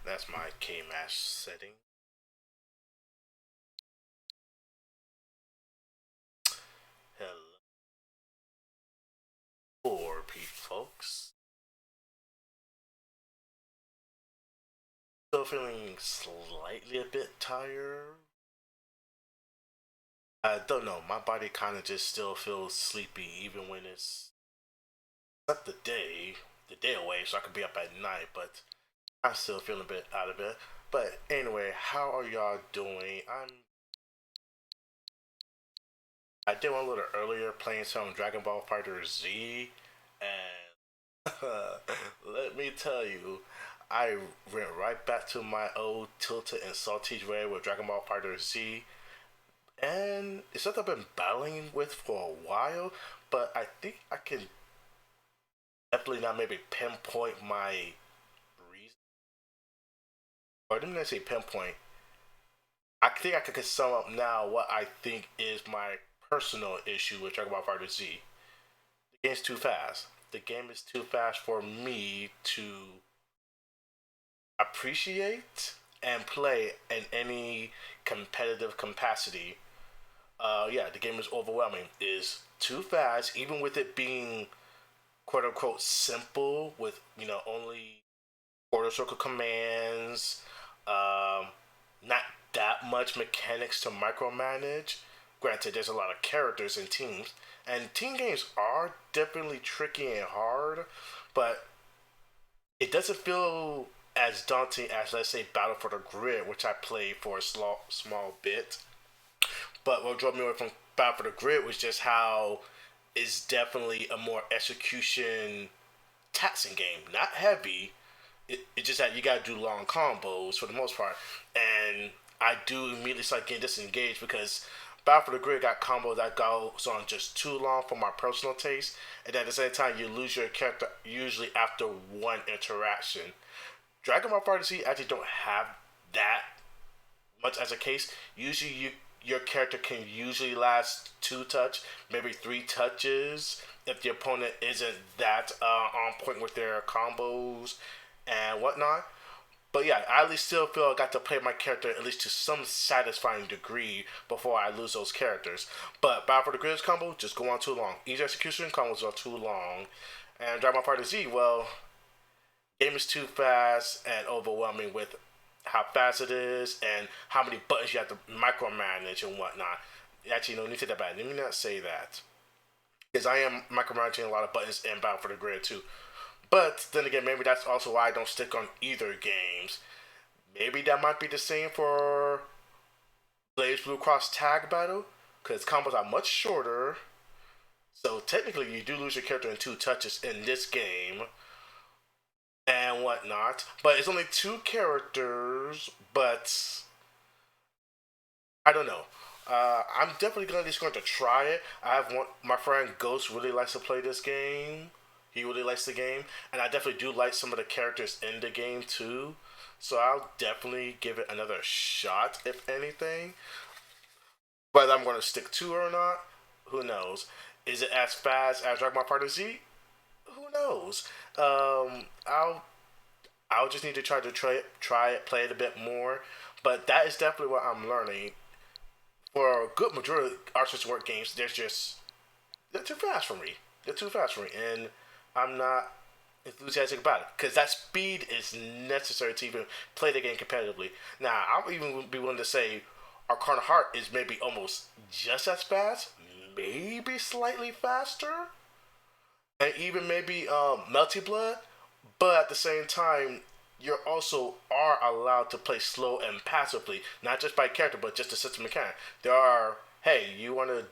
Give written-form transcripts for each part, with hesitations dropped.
That's my K-MAS setting. Hello, repeat folks. Still feeling slightly a bit tired. I don't know. My body kind of just still feels sleepy, even when it's not the day away, so I could be up at night. But I'm still feeling a bit out of it. But anyway, how are y'all doing? I did one a little earlier playing some Dragon Ball Fighter Z, and let me tell you, I went right back to my old tilted and salty way with Dragon Ball Fighter Z, and it's something I've been battling with for a while. But I think I can definitely not maybe pinpoint my reason, or let me not say pinpoint. I think I could sum up now what I think is my personal issue with Dragon Ball Fighter Z. The game's too fast. The game is too fast for me to appreciate and play in any competitive capacity. Yeah, the game is overwhelming. Is too fast, even with it being quote unquote simple, with only quarter circle commands, not that much mechanics to micromanage. Granted, there's a lot of characters and teams, and team games are definitely tricky and hard, but it doesn't feel as daunting as, let's say, Battle for the Grid, which I played for a small bit. But what drove me away from Battle for the Grid was just how it's definitely a more execution taxing game. Not heavy. It's just that you gotta do long combos for the most part. And I do immediately start getting disengaged because Battle for the Grid got combos that goes on just too long for my personal taste. And at the same time, you lose your character usually after one interaction. Dragon Ball Fighter Z actually don't have that much as a case. Usually, your character can usually last two touch, maybe three touches if the opponent isn't that on point with their combos and whatnot. But yeah, I at least still feel I got to play my character at least to some satisfying degree before I lose those characters. But Battle for the Grid's combo just go on too long. Easy execution combos are too long. And Dragon Ball Fighter Z, well, game is too fast and overwhelming with how fast it is and how many buttons you have to micromanage and whatnot. Actually, no, let me take that back. Let me not say that. Because I am micromanaging a lot of buttons in Battle for the Grid too. But then again, maybe that's also why I don't stick on either games. Maybe that might be the same for Blaze Blue Cross Tag Battle, because combos are much shorter. So technically, you do lose your character in two touches in this game and whatnot. But it's only two characters, but I don't know. I'm definitely gonna just going to try it. I have one. My friend Ghost really likes to play this game. He really likes the game, and I definitely do like some of the characters in the game too. So I'll definitely give it another shot, if anything. Whether I'm going to stick to it or not, who knows? Is it as fast as Dragon Ball Fighter Z? Who knows? I'll just need to try it, play it a bit more. But that is definitely what I'm learning. For a good majority of artists work games, they're too fast for me. They're too fast for me, and I'm not enthusiastic about it because that speed is necessary to even play the game competitively. Now, I'll even be willing to say Arcana Heart is maybe almost just as fast, maybe slightly faster, and even maybe Melty Blood. But at the same time, you also are allowed to play slow and passively, not just by character, but just the system mechanic. There are, hey, you want to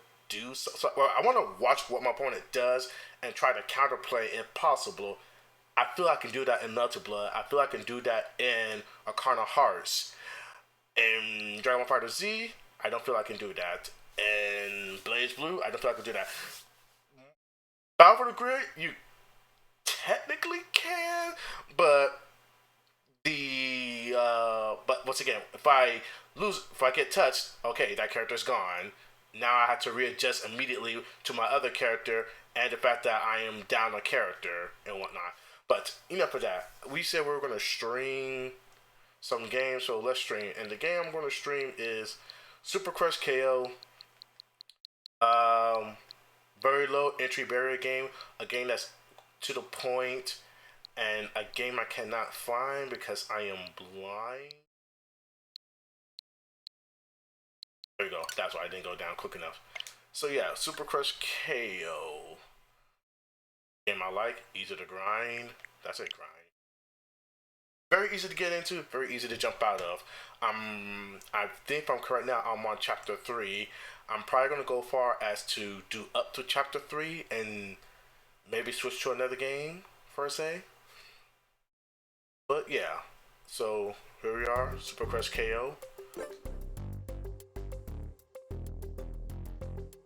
well, I want to watch what my opponent does and try to counterplay if possible. I feel I can do that in Melted Blood. I feel I can do that in Arcana Hearts. In Dragon Ball Fighter Z, I don't feel I can do that. In Blaze Blue, I don't feel I can do that. Battle for the Grid, you technically can, but but once again, if I get touched, okay, that character's gone. Now I have to readjust immediately to my other character and the fact that I am down a character and whatnot. But enough of that. We said we were gonna stream some games. So let's stream. And the game I'm going to stream is Super Crush KO. Very low entry barrier game. A game that's to the point, and a game I cannot find because I am blind. There you go. That's why I didn't go down quick enough. So yeah, Super Crush KO. Game I like. Easy to grind. That's a grind. Very easy to get into. Very easy to jump out of. I think if I'm correct now, I'm on chapter 3. I'm probably gonna go far as to do up to chapter 3 and maybe switch to another game per se. But yeah. So here we are. Super Crush KO.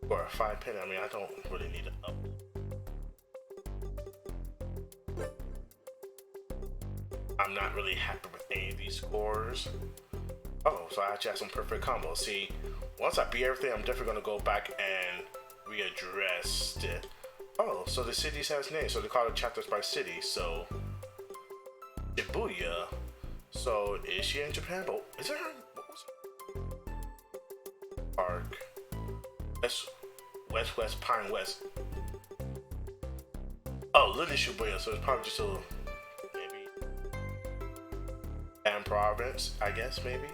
Or a 5 pin. I mean, I don't really need it up. I'm not really happy with any of these scores. Oh, so I actually have some perfect combos. See, once I beat everything, I'm definitely gonna go back and readdress it. Oh, so the cities has names, so they call it chapters by city. So Shibuya. So is she in Japan? But is it her? What was it? Park. West Pine West. Oh, Little Shibuya. So it's probably just a maybe and province, I guess maybe.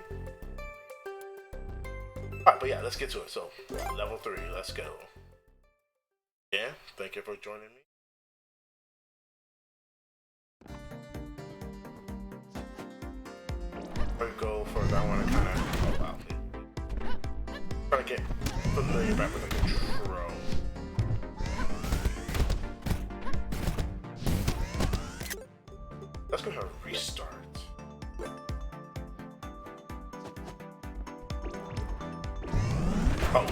Alright, but yeah, let's get to it. So level 3, let's go. Yeah, thank you for joining me. Before we go first, I want to kind of try to get familiar back with the control. Let's go ahead and restart. Oh.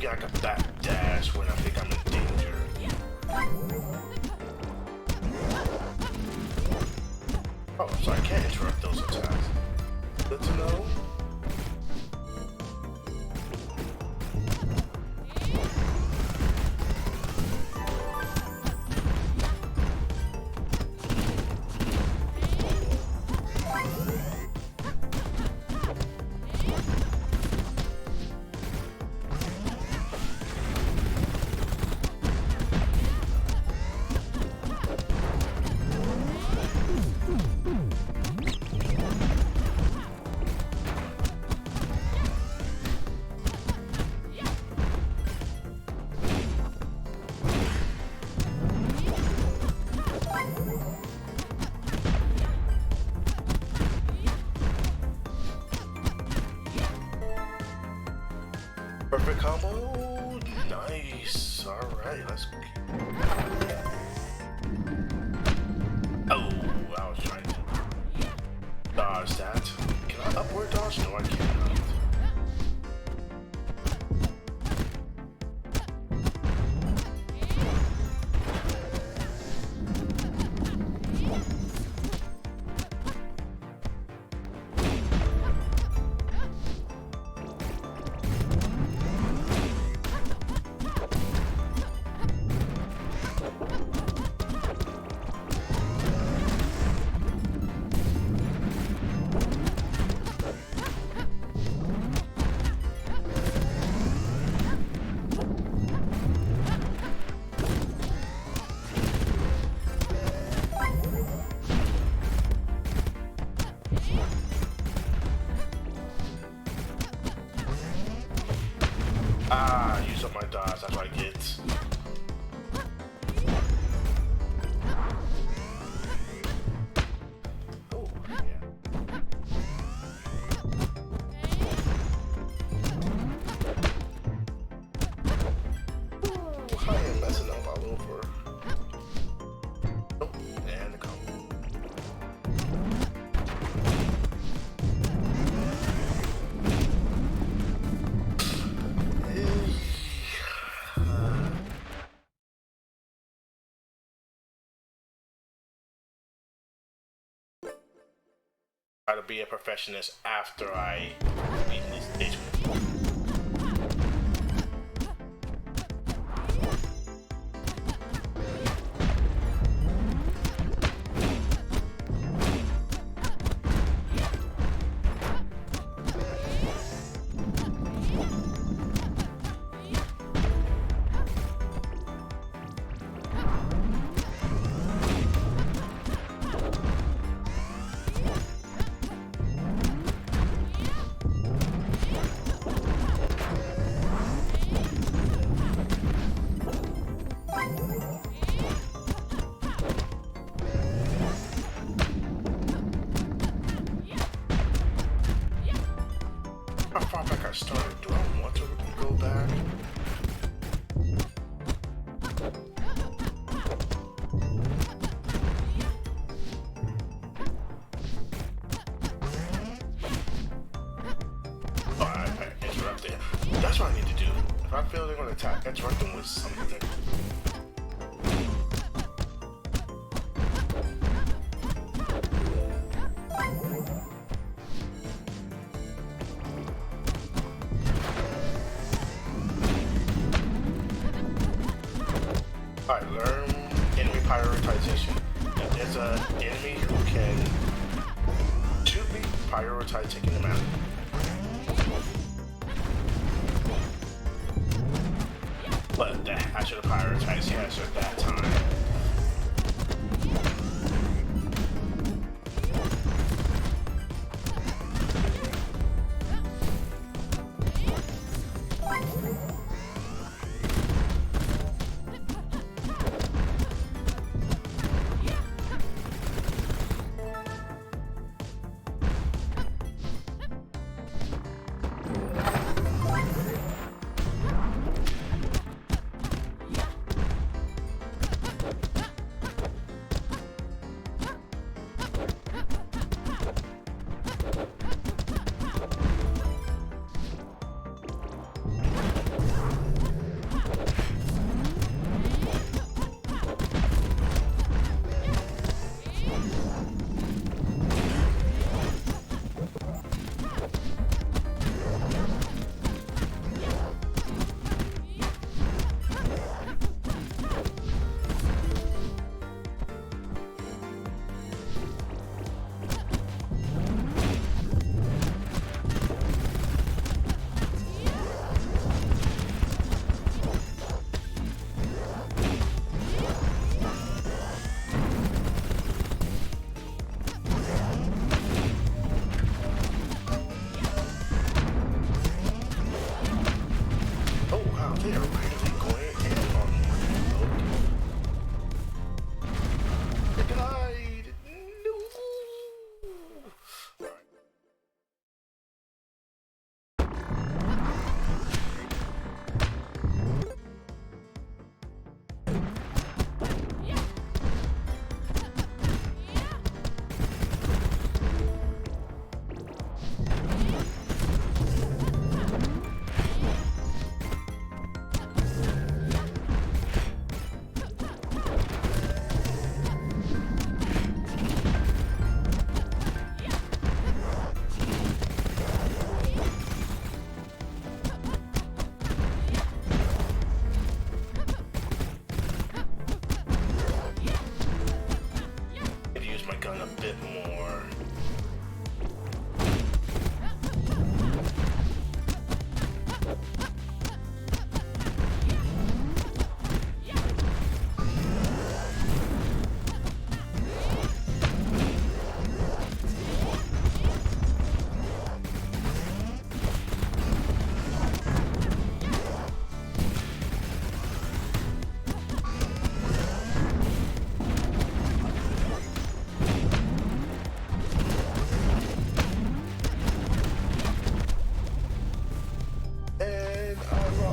I got that dash when I think I'm in danger. Oh, so I can't interrupt those attacks. Good to know. Perfect combo. Nice. Alright, let's go. Oh, I was trying to dodge that. Can I upward dodge? No, I cannot. Ah, use up my dodge. That's what I get. Oh, yeah. Ooh, I am messing up all over. Oh, and the combo. Try to be a perfectionist after I beat this stage. How far back I started? Do I want to go back? Oh, I interrupted. That's what I need to do. If I feel they're going to attack, interrupt them with something. Alright, learn enemy prioritization. If there's an enemy who can shoot me, prioritize taking them out. But that, I should have prioritized yes at that time.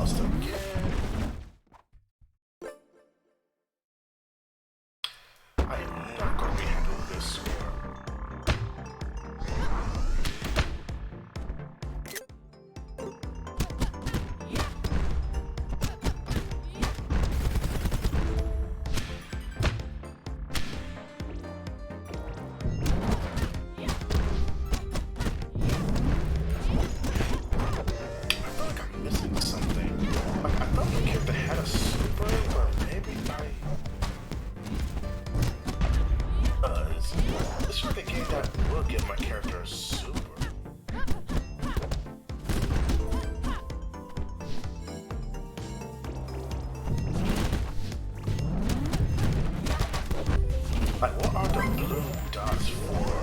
lost again. I am not going to handle this score. Like, what are the blue dots for?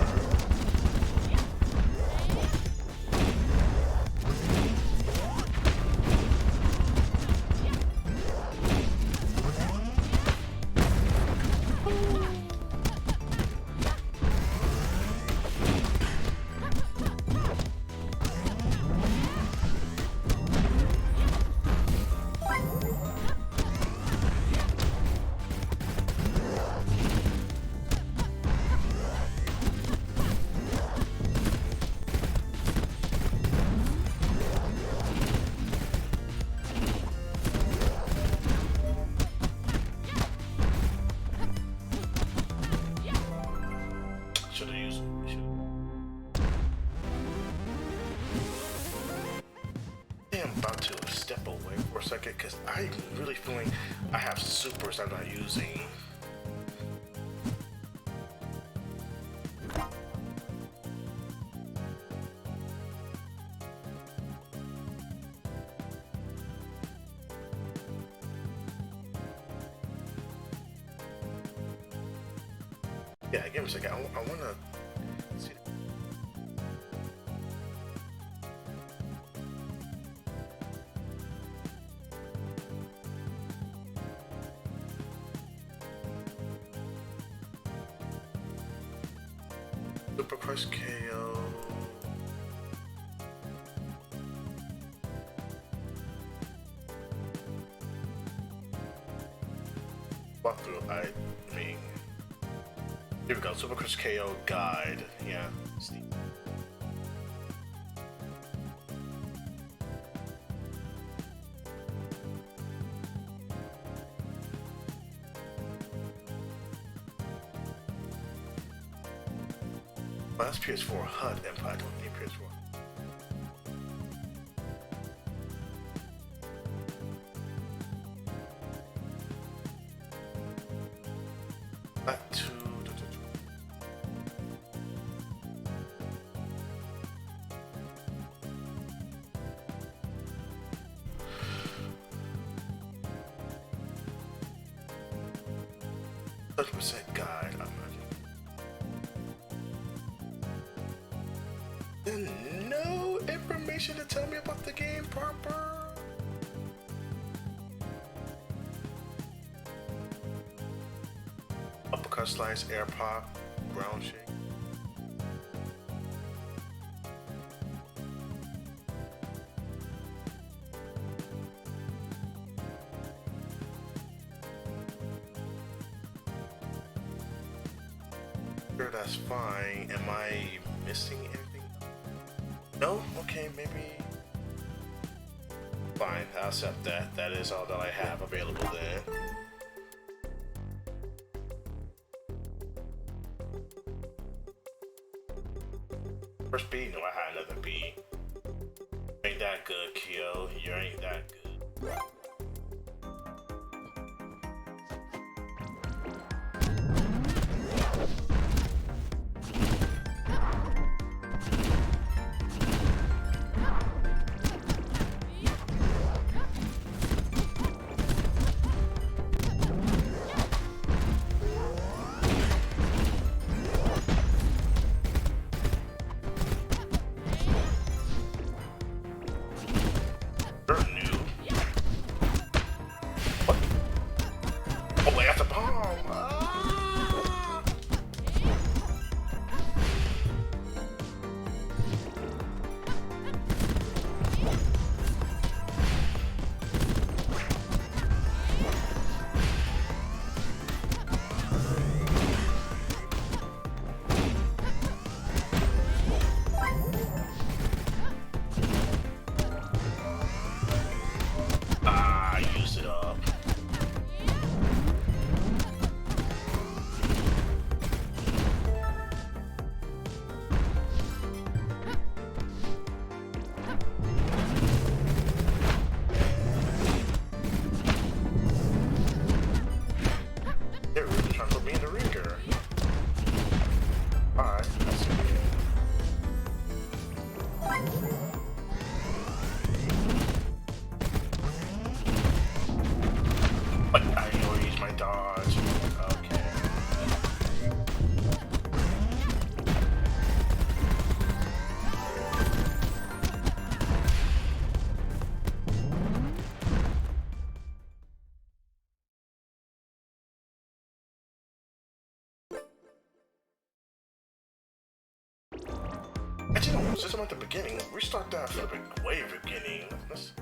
Step away for a second because I'm really feeling I have supers I'm not using. Yeah, give me a second. I want to see. Super Crush KO. Walkthrough, I mean, here we go. Super Crush KO guide. Yeah. Steve. Oh, that's PS4 HUD input. I don't need PS4. Back to %, guide. I'm not. No information to tell me about the game proper. Uppercut slice, air pop, ground shake. Sure, that's fine. Am I missing anything? No? Okay, maybe. Fine, I'll accept that. That is all that I have available then. First B? No, I had another B. Ain't that good, Keo. You ain't that good. Since I'm at the beginning, restart that for the way beginning. Let's...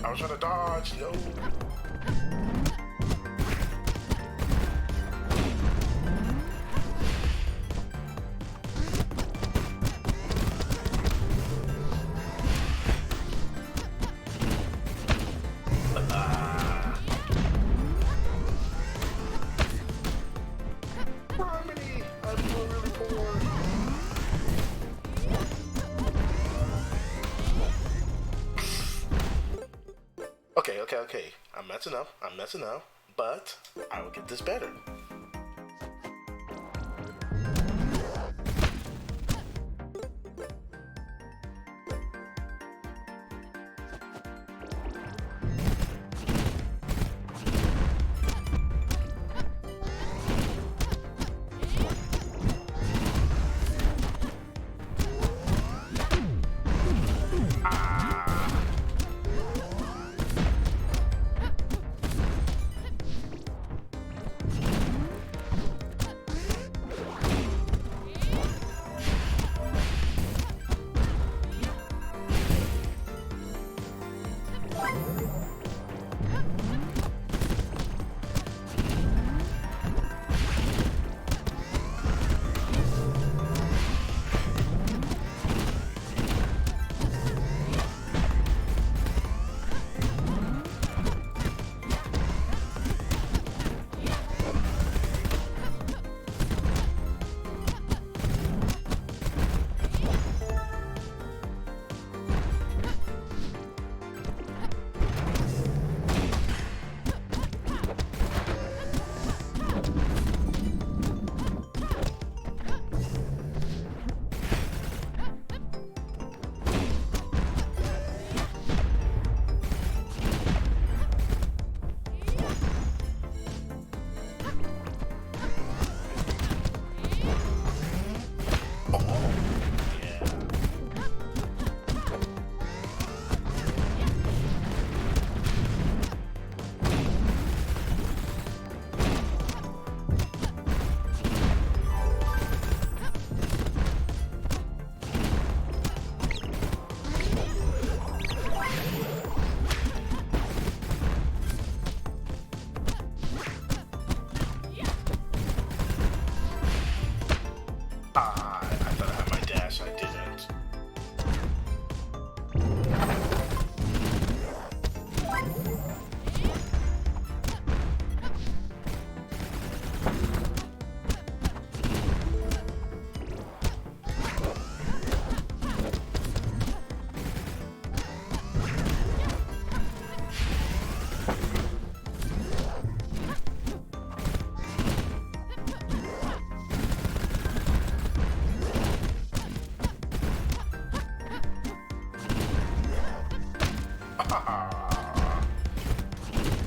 I was trying to dodge, no. Harmony, I'm really poor. Okay. I'm messing up, but I will get this better.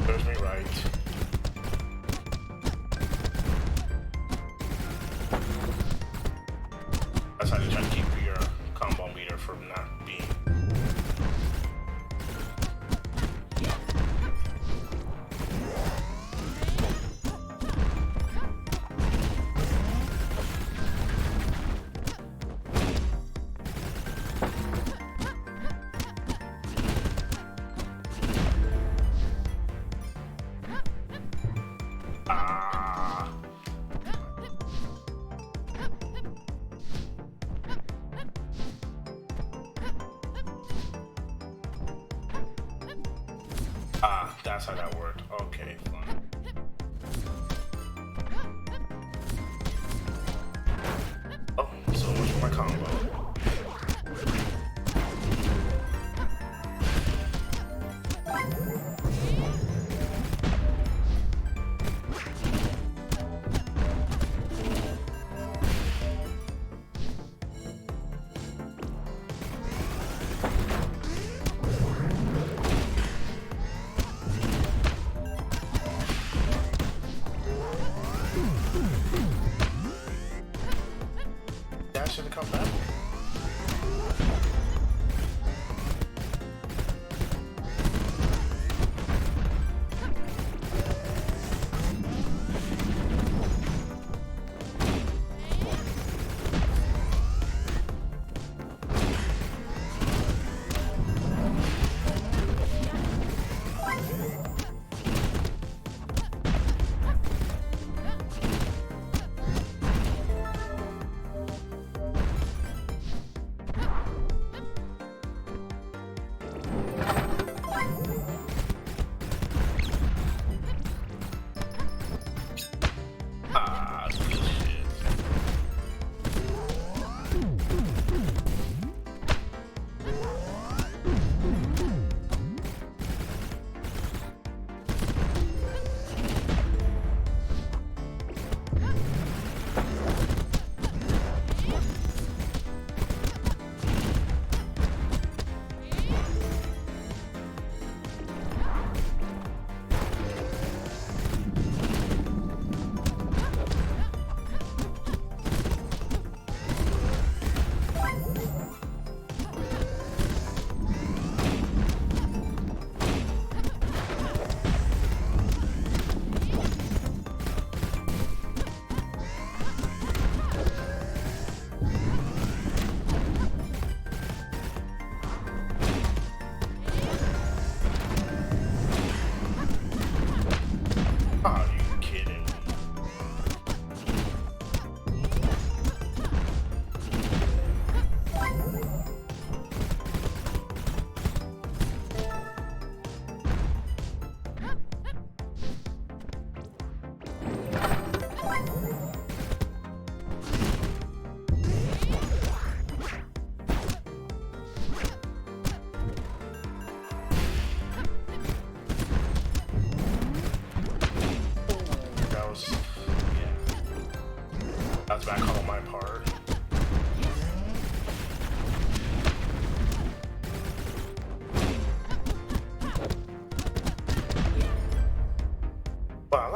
Serves me right. That's how you try to keep your combo meter from not being. That's how that worked. Okay, fine. Oh, so much for my combo.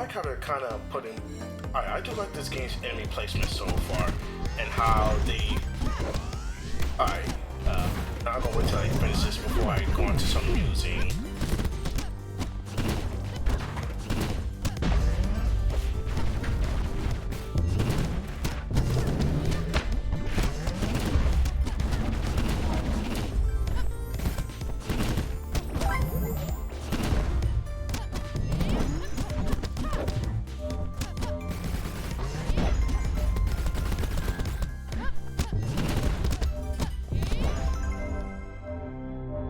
like how they're kind of putting. Alright, I do like this game's enemy placement so far, and how they. Alright, I'm gonna wait till I finish this before I go into some musing.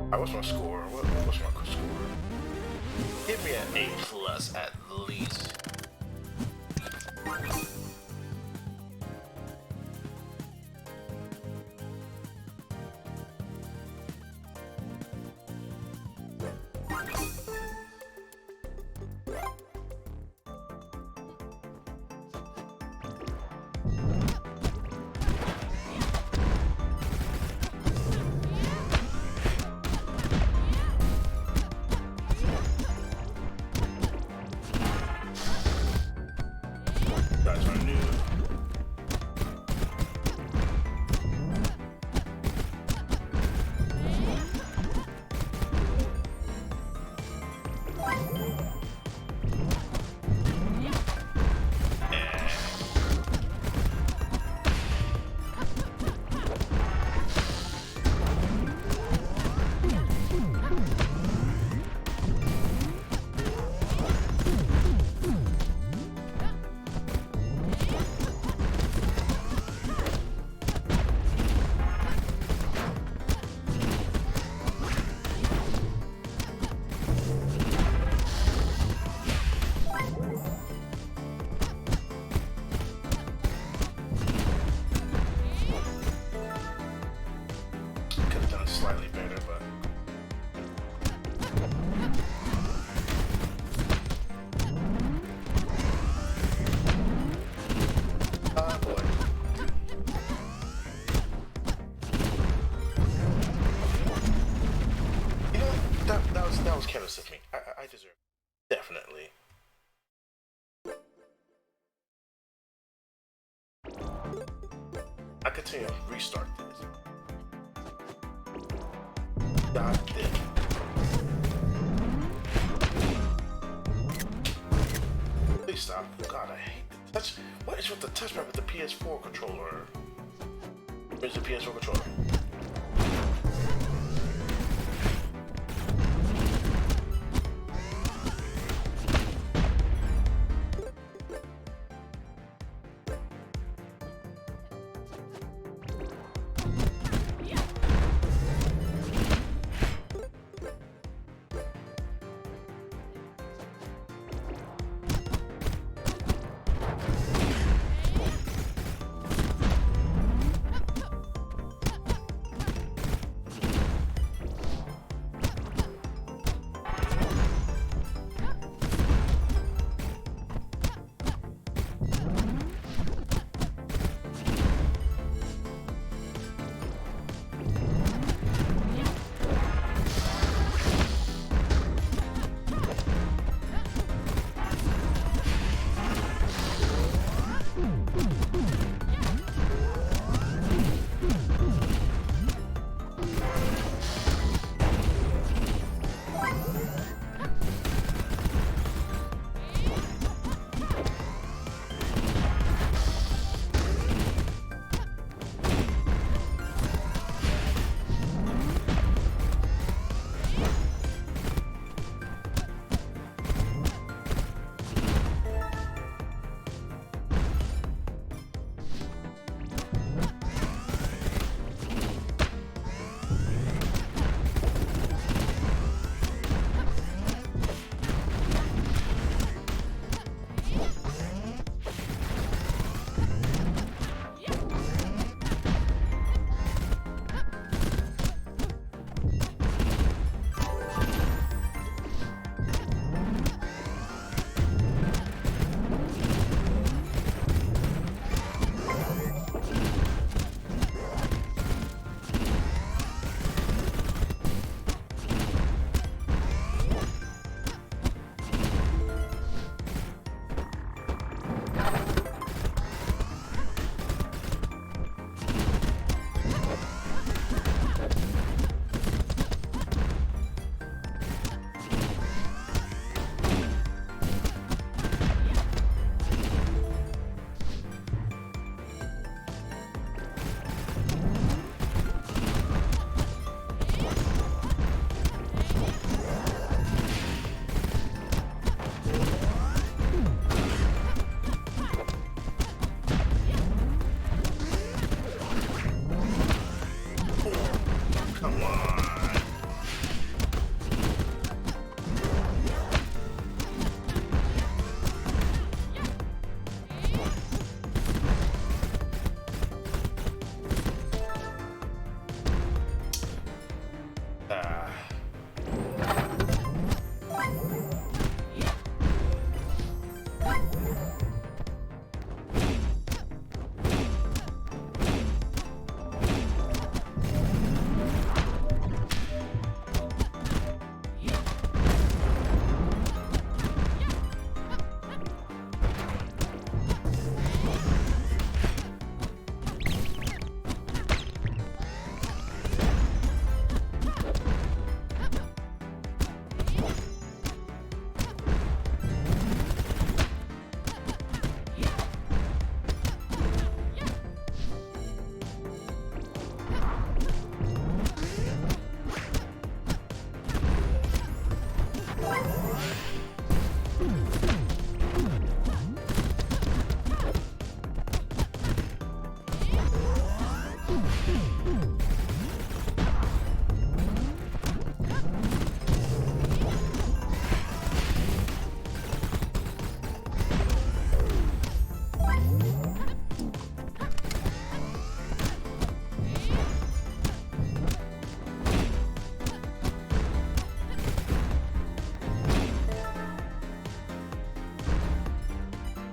What's my score? What's my score? Give me an A plus at least. Guys are new. Slightly better, but boy. You know, that was careless of me. I deserve it. Definitely. I continue to restart this. God damn. Please stop. God, I hate the touch. What is with the touchpad with the PS4 controller? Where's the PS4 controller?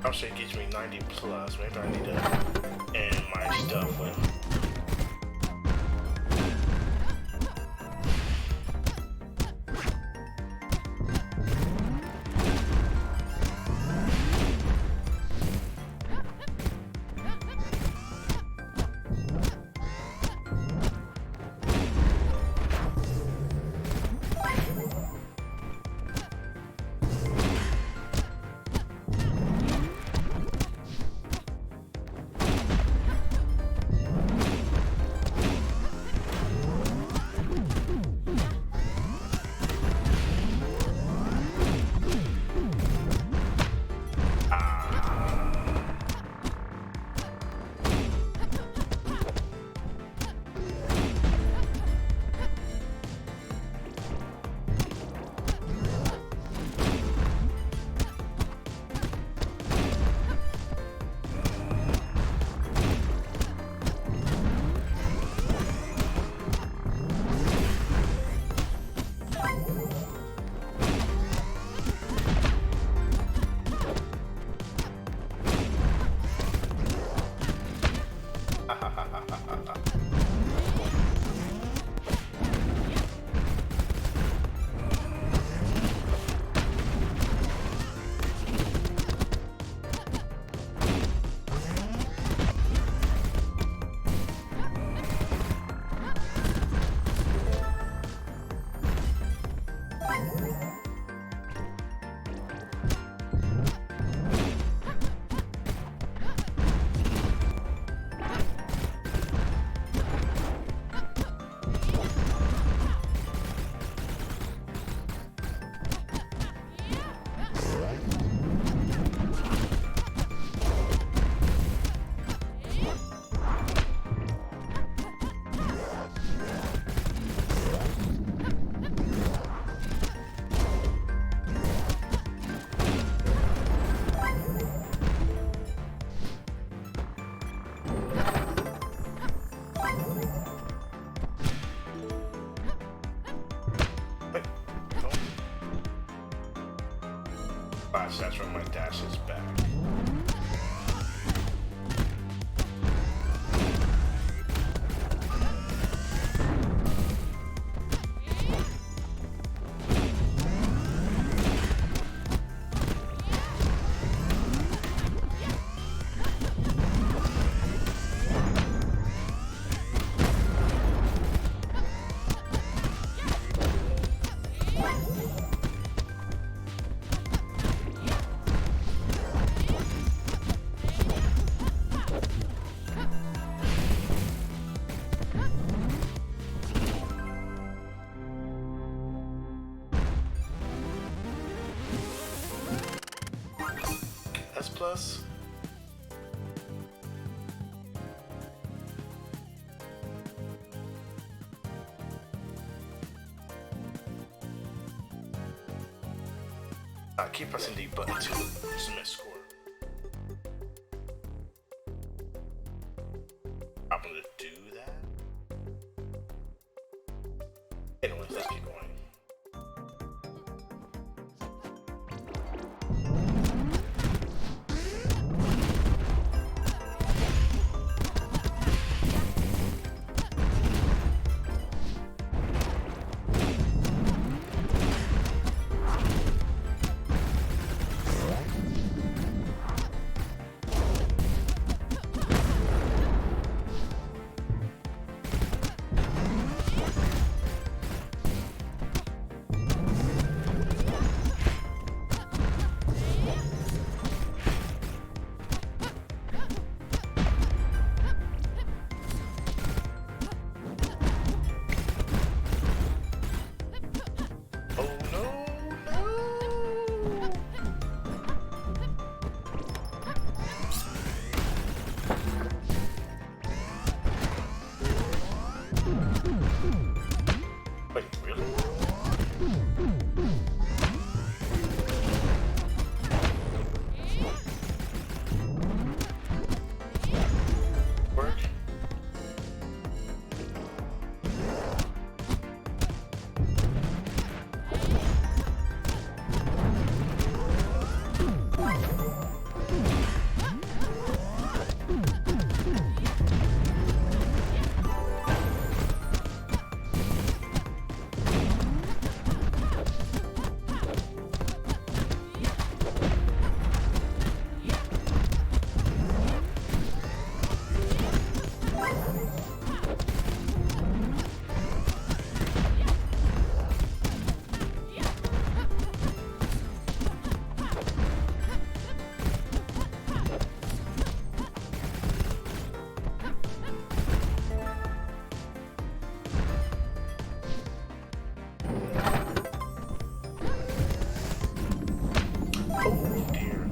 Also, it gives me 90 plus. Maybe I need to end my stuff with. That's where my dash is back. Plus. Keep pressing the button to submit score. I'm gonna do that. Anyways, let's keep going. Oh dear.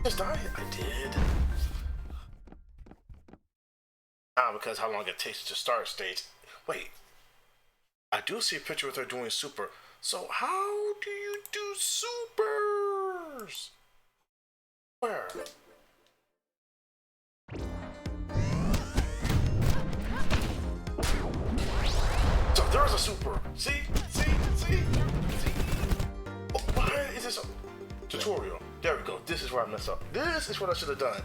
Just died? I did. Because how long it takes to start stage. Wait. I do see a picture with her doing super. So how do you do supers? Where? So there's a super. See? Oh, why is this a tutorial? There we go. This is where I messed up. This is what I should have done.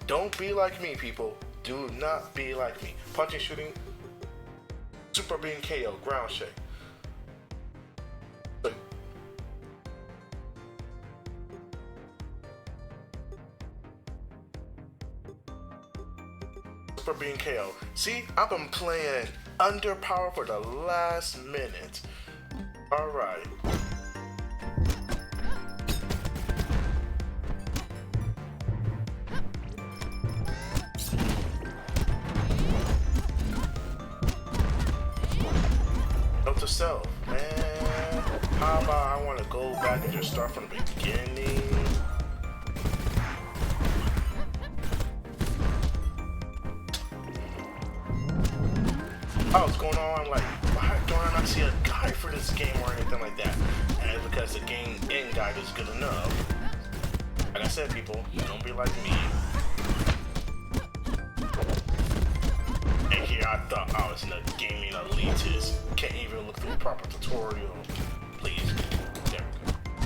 Don't be like me, people. Do not be like me. Punching, shooting, super being KO, ground shake. for being KO. See, I've been playing underpower for the last minute. Alright. Note to self, man. How about I want to go back and just start from the beginning? Oh, what's going on? Like, why don't I not see a guide for this game or anything like that? And it's because the game end guide is good enough. Like I said, people, don't be like me. And here I thought I was in a gaming elitist. Can't even look through a proper tutorial. Please. There we go.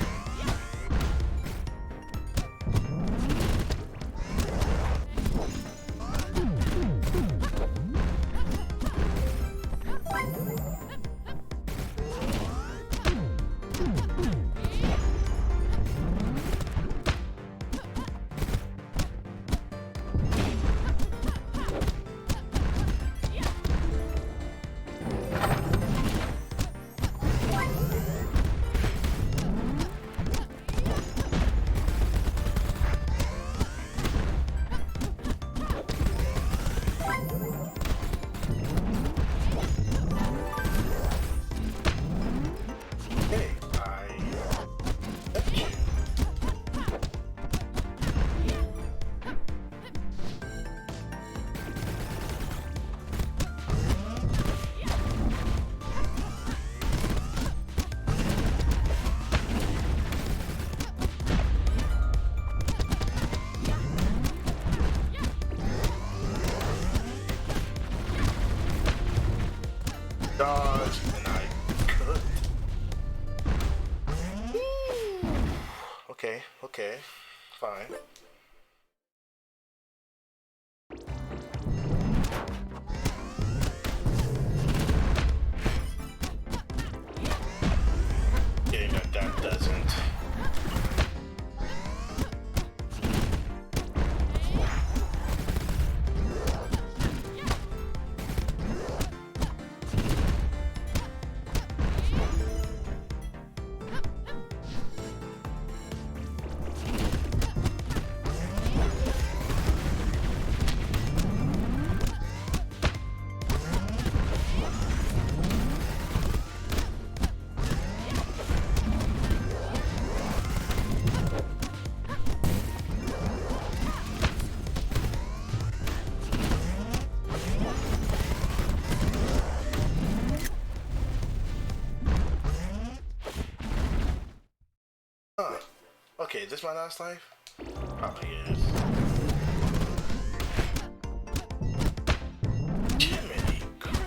Dodge, and I could. Okay, fine. Getting that doesn't. Okay, is this my last life? Probably is. Jiminy Cricket.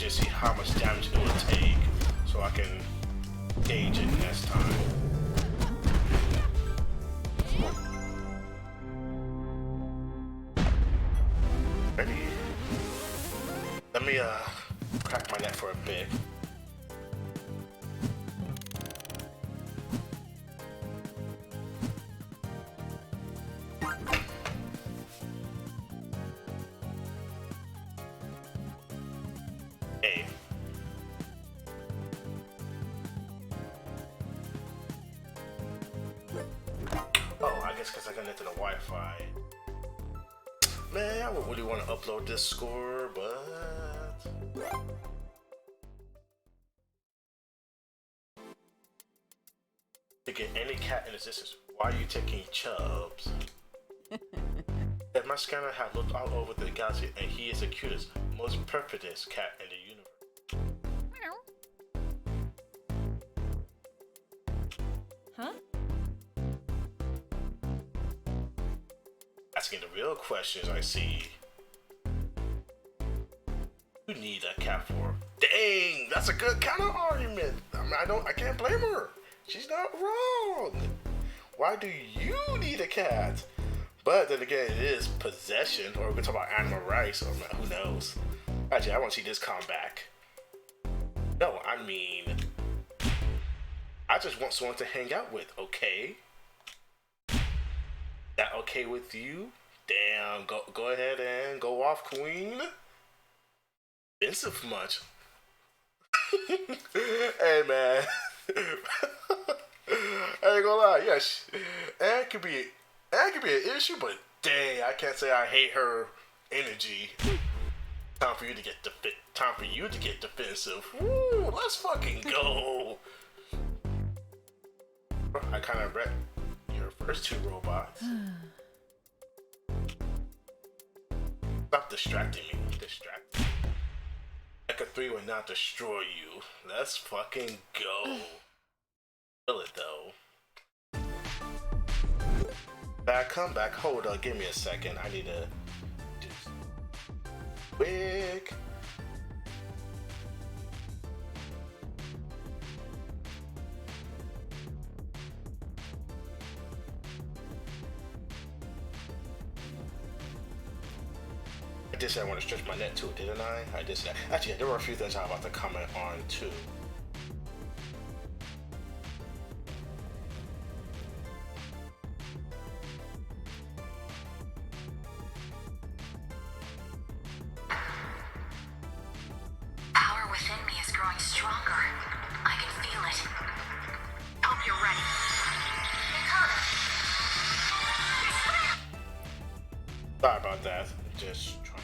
See how much damage it will take so I can gauge it next time. Ready? Let me crack my neck for a bit. it's because I connected to the Wi-Fi. Man, I would really want to upload this score, but to get any cat in existence, why are you taking Chubs? That my scanner had looked all over the galaxy, and he is the cutest, most perfectest cat in the universe. Huh? Asking the real questions, I see. You need a cat for. Dang, that's a good counter argument. I mean, I can't blame her. She's not wrong. Why do you need a cat? But then again, it is possession, or we can talk about animal rights, or who knows. Actually, I want to see this come back. No, I mean, I just want someone to hang out with, okay? That okay with you? Damn, go ahead and go off, queen. Expensive much. Hey man. I ain't gonna lie, yes. And could be an issue, but dang, I can't say I hate her energy. Time for you to get defensive. Woo, let's fucking go. I kind of read your first two robots. Stop distracting me. Mecha 3 will not destroy you. Let's fucking go. Feel it though. Come back. Hold on. Give me a second. I need to do quick. I did say I want to stretch my net too, didn't I? I did say that. Actually, there were a few things I was about to comment on too. Power within me is growing stronger. I can feel it. Hope you're ready. Sorry about that. Just trying.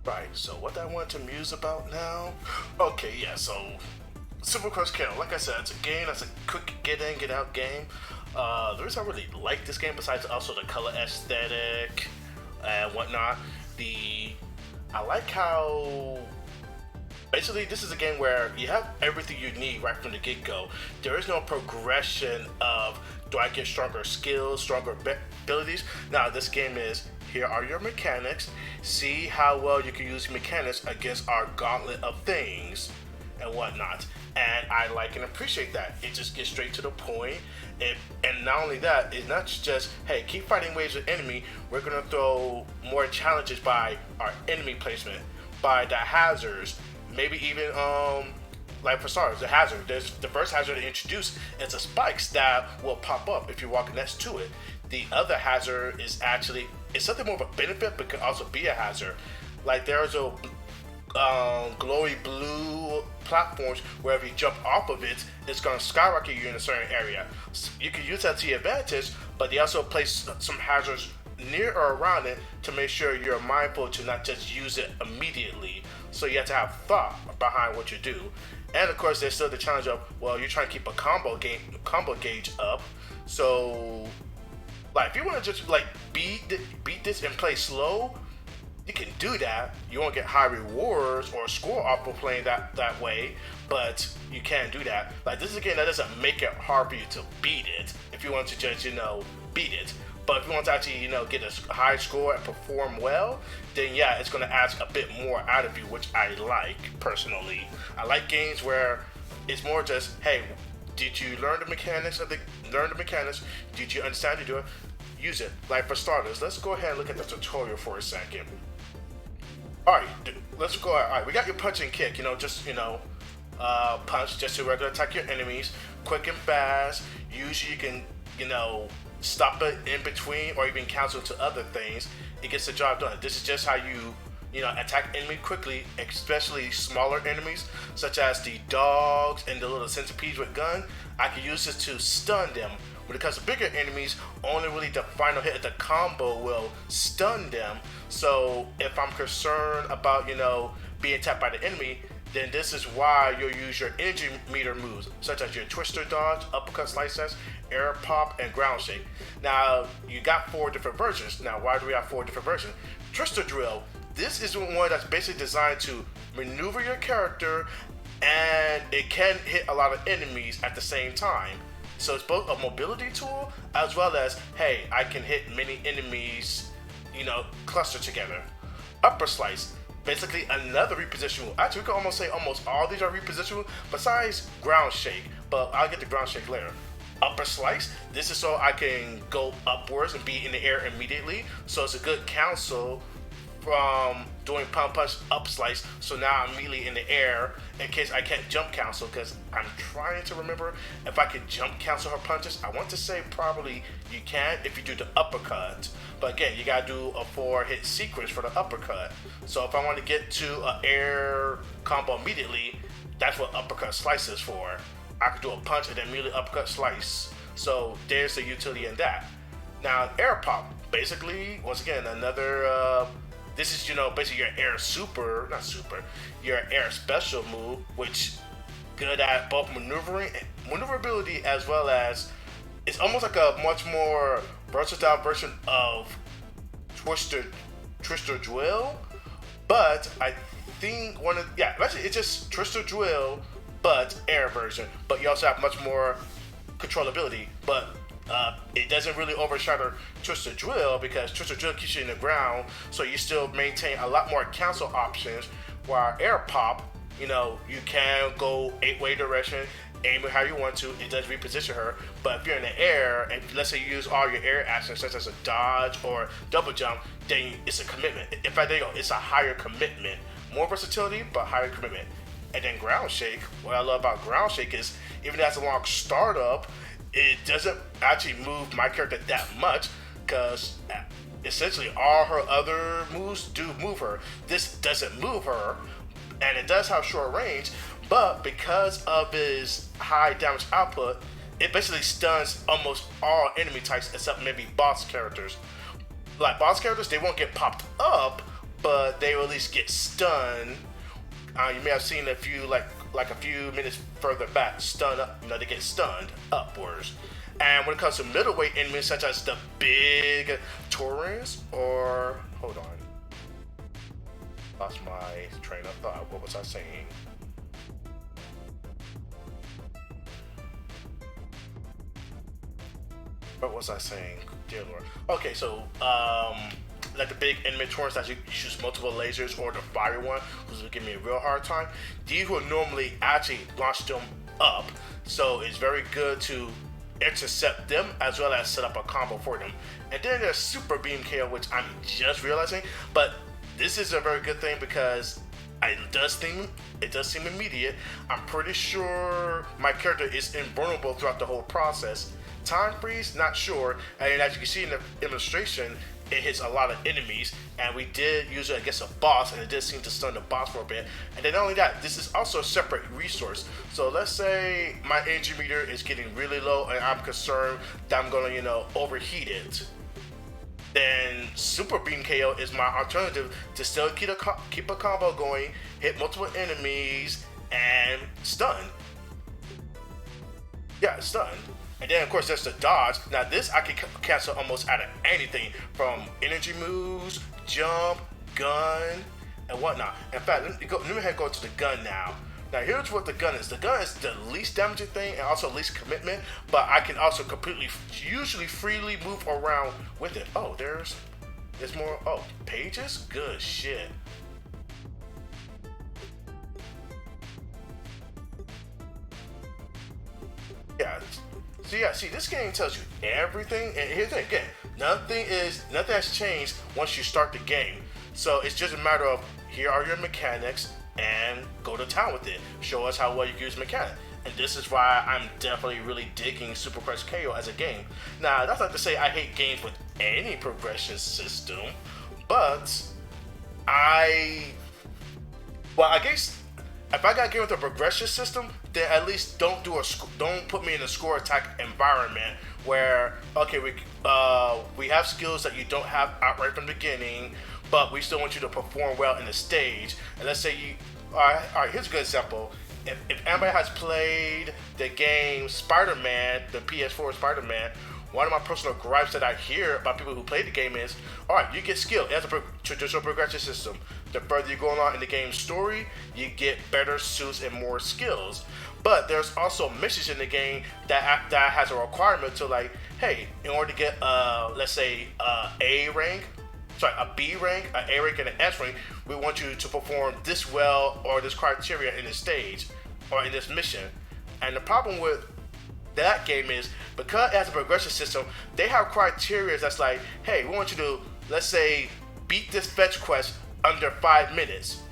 Right, so what I want to muse about now? Okay, yeah, so Super Cross Kill, like I said, it's a game that's a quick get in, get out game. The reason I really like this game, besides also the color aesthetic and whatnot, I like how basically this is a game where you have everything you need right from the get-go. There is no progression of, do I get stronger skills, stronger abilities? Now this game is, here are your mechanics, see how well you can use mechanics against our gauntlet of things and whatnot. And I like and appreciate that. It just gets straight to the point. And not only that, it's not just, hey, keep fighting waves of enemy. We're gonna throw more challenges by our enemy placement, by the hazards, maybe even like for starters, the hazard. There's the first hazard to introduce. It's a spikes that will pop up if you're walking next to it. The other hazard is actually, it's something more of a benefit, but could also be a hazard. Like there's a glowy blue platforms where if you jump off of it, it's going to skyrocket you in a certain area. So you can use that to your advantage, but they also place some hazards near or around it to make sure you're mindful to not just use it immediately. So you have to have thought behind what you do. And of course, there's still the challenge of, well, you're trying to keep a combo gauge up. So, like, if you want to just like beat this and play slow, you can do that. You won't get high rewards or score off of playing that way, but you can do that. Like, this is a game that doesn't make it hard for you to beat it if you want to just, beat it. But if you want to actually, get a high score and perform well, then yeah, it's going to ask a bit more out of you, which I like personally. I like games where it's more just, hey, did you learn the mechanics Did you understand how to do it? Use it. Like for starters, let's go ahead and look at the tutorial for a second. Alright, let's go. Alright, we got your punch and kick, punch just to regular attack your enemies, quick and fast. Usually you can, stop it in between or even cancel to other things. It gets the job done. This is just how you attack enemy quickly, especially smaller enemies, such as the dogs and the little centipedes with gun. I can use this to stun them. When it comes to bigger enemies, only really the final hit of the combo will stun them. So if I'm concerned about, being tapped by the enemy, then this is why you'll use your energy meter moves, such as your twister dodge, uppercut slice test, air pop, and ground shake. Now, you got 4 different versions. Now, why do we have 4 different versions? Twister drill. This is one that's basically designed to maneuver your character, and it can hit a lot of enemies at the same time. So it's both a mobility tool as well as, hey, I can hit many enemies, clustered together. Upper slice, basically another reposition move. Actually, we can almost say almost all these are reposition moves besides ground shake, but I'll get the ground shake later. Upper slice, this is so I can go upwards and be in the air immediately. So it's a good counsel from doing pump punch up slice, so now I'm immediately in the air in case I can't jump cancel, because I'm trying to remember if I could jump cancel her punches. I want to say probably you can if you do the uppercut, but again, you gotta do a 4-hit sequence for the uppercut. So if I want to get to an air combo immediately, that's what uppercut slice is for. I could do a punch and then immediately uppercut slice. So there's the utility in that. Now air pop, basically, once again, another this is, basically your your air special move, which good at both maneuverability as well as it's almost like a much more versatile version of Twister Drill. But I think actually it's just Twister Drill, but air version. But you also have much more controllability. But it doesn't really overshadow Twister Drill because Twister Drill keeps you in the ground, so you still maintain a lot more cancel options. While Air Pop, you can go 8-way direction, aim it how you want to. It does reposition her, but if you're in the air and let's say you use all your air actions such as a dodge or double jump, then it's a commitment. In fact, there you go. It's a higher commitment, more versatility, but higher commitment. And then ground shake. What I love about ground shake is even though it's a long startup, it doesn't actually move my character that much because essentially all her other moves do move her. This doesn't move her, and it does have short range, but because of its high damage output, it basically stuns almost all enemy types except maybe boss characters. Like boss characters, they won't get popped up, but they will at least get stunned. You may have seen a few like a few minutes further back, stun up. They get stunned upwards. And when it comes to middleweight enemies such as the big Taurens, or hold on, lost my train of thought. What was I saying? What was I saying? Dear Lord. Okay, so like the big enemy Taurens that you shoot multiple lasers, or the fire one, who's gonna give me a real hard time. These will normally actually launch them up, so it's very good to intercept them as well as set up a combo for them. And then there's Super Beam KO, which I'm just realizing, but this is a very good thing because it does seem immediate. I'm pretty sure my character is invulnerable throughout the whole process. Time freeze, not sure. And as you can see in the illustration, it hits a lot of enemies, and we did use it against a boss, and it did seem to stun the boss for a bit. And then not only that, this is also a separate resource. So let's say my energy meter is getting really low, and I'm concerned that I'm gonna, overheat it. Then Super Beam KO is my alternative to still keep a combo going, hit multiple enemies, and stun. Yeah, stun. And then, of course, there's the dodge. Now, this I can cancel almost out of anything from energy moves, jump, gun, and whatnot. In fact, let me go to the gun now. Now, here's what the gun is. The gun is the least damaging thing and also least commitment, but I can also usually freely move around with it. Oh, there's more. Oh, pages? Good shit. Yeah. So yeah, see, this game tells you everything, and here's the thing, again, nothing has changed once you start the game. So it's just a matter of, here are your mechanics, and go to town with it. Show us how well you can use mechanics. And this is why I'm definitely really digging Super Quest KO as a game. Now, that's not to say I hate games with any progression system, but I guess if I got a game with a progression system, then at least don't put me in a score attack environment where okay we have skills that you don't have outright from the beginning, but we still want you to perform well in the stage. And let's say you, all right, here's a good example. If anybody has played the game Spider-Man, the PS4 Spider-Man, one of my personal gripes that I hear about people who play the game is, all right, you get skill. It has a traditional progression system. The further you go along in the game's story, you get better suits and more skills. But there's also missions in the game that has a requirement to like, hey, in order to get let's say a B rank, an A rank, and an S rank, we want you to perform this well or this criteria in this stage or in this mission. And the problem with that game is because it has a progression system, they have criteria that's like, hey, we want you to, let's say, beat this fetch quest under 5 minutes.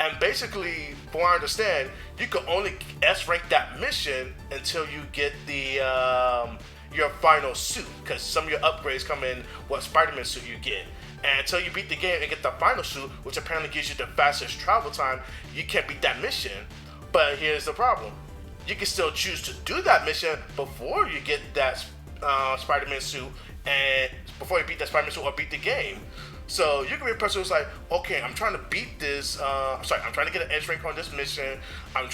And basically, from what I understand, you can only S rank that mission until you get the your final suit, because some of your upgrades come in what Spider-Man suit you get. And until you beat the game and get the final suit, which apparently gives you the fastest travel time, you can't beat that mission. But here's the problem. You can still choose to do that mission before you get that Spider-Man suit, and before you beat that Spider-Man suit or beat the game. So you can be a person who's like, okay, I'm trying to beat this. I'm trying to get an edge rank on this mission. I'm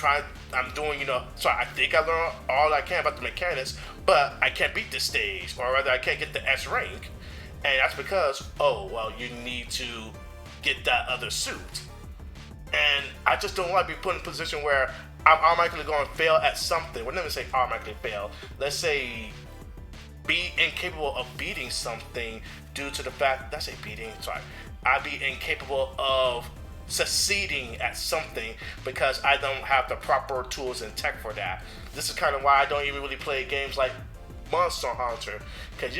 doing, I think I learned all I can about the mechanics, but I can't beat this stage, or rather, I can't get the S rank, and that's because, you need to get that other suit. And I just don't want to be put in a position where I'm automatically going to fail at something. Well, let me say automatically fail. Let's say be incapable of beating something due to the fact, I'd be incapable of succeeding at something because I don't have the proper tools and tech for that. This is kind of why I don't even really play games like Monster Hunter, because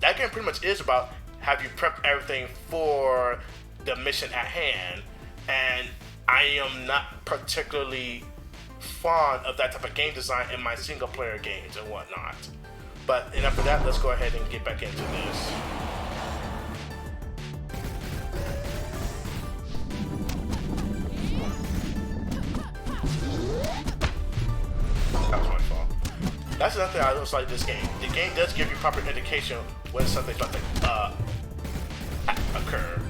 that game pretty much is about have you prepped everything for the mission at hand, and I am not particularly fond of that type of game design in my single player games and whatnot. But enough of that, let's go ahead and get back into this. That was my fault. That's another thing I don't like this game. The game does give you proper indication when something's about to occur.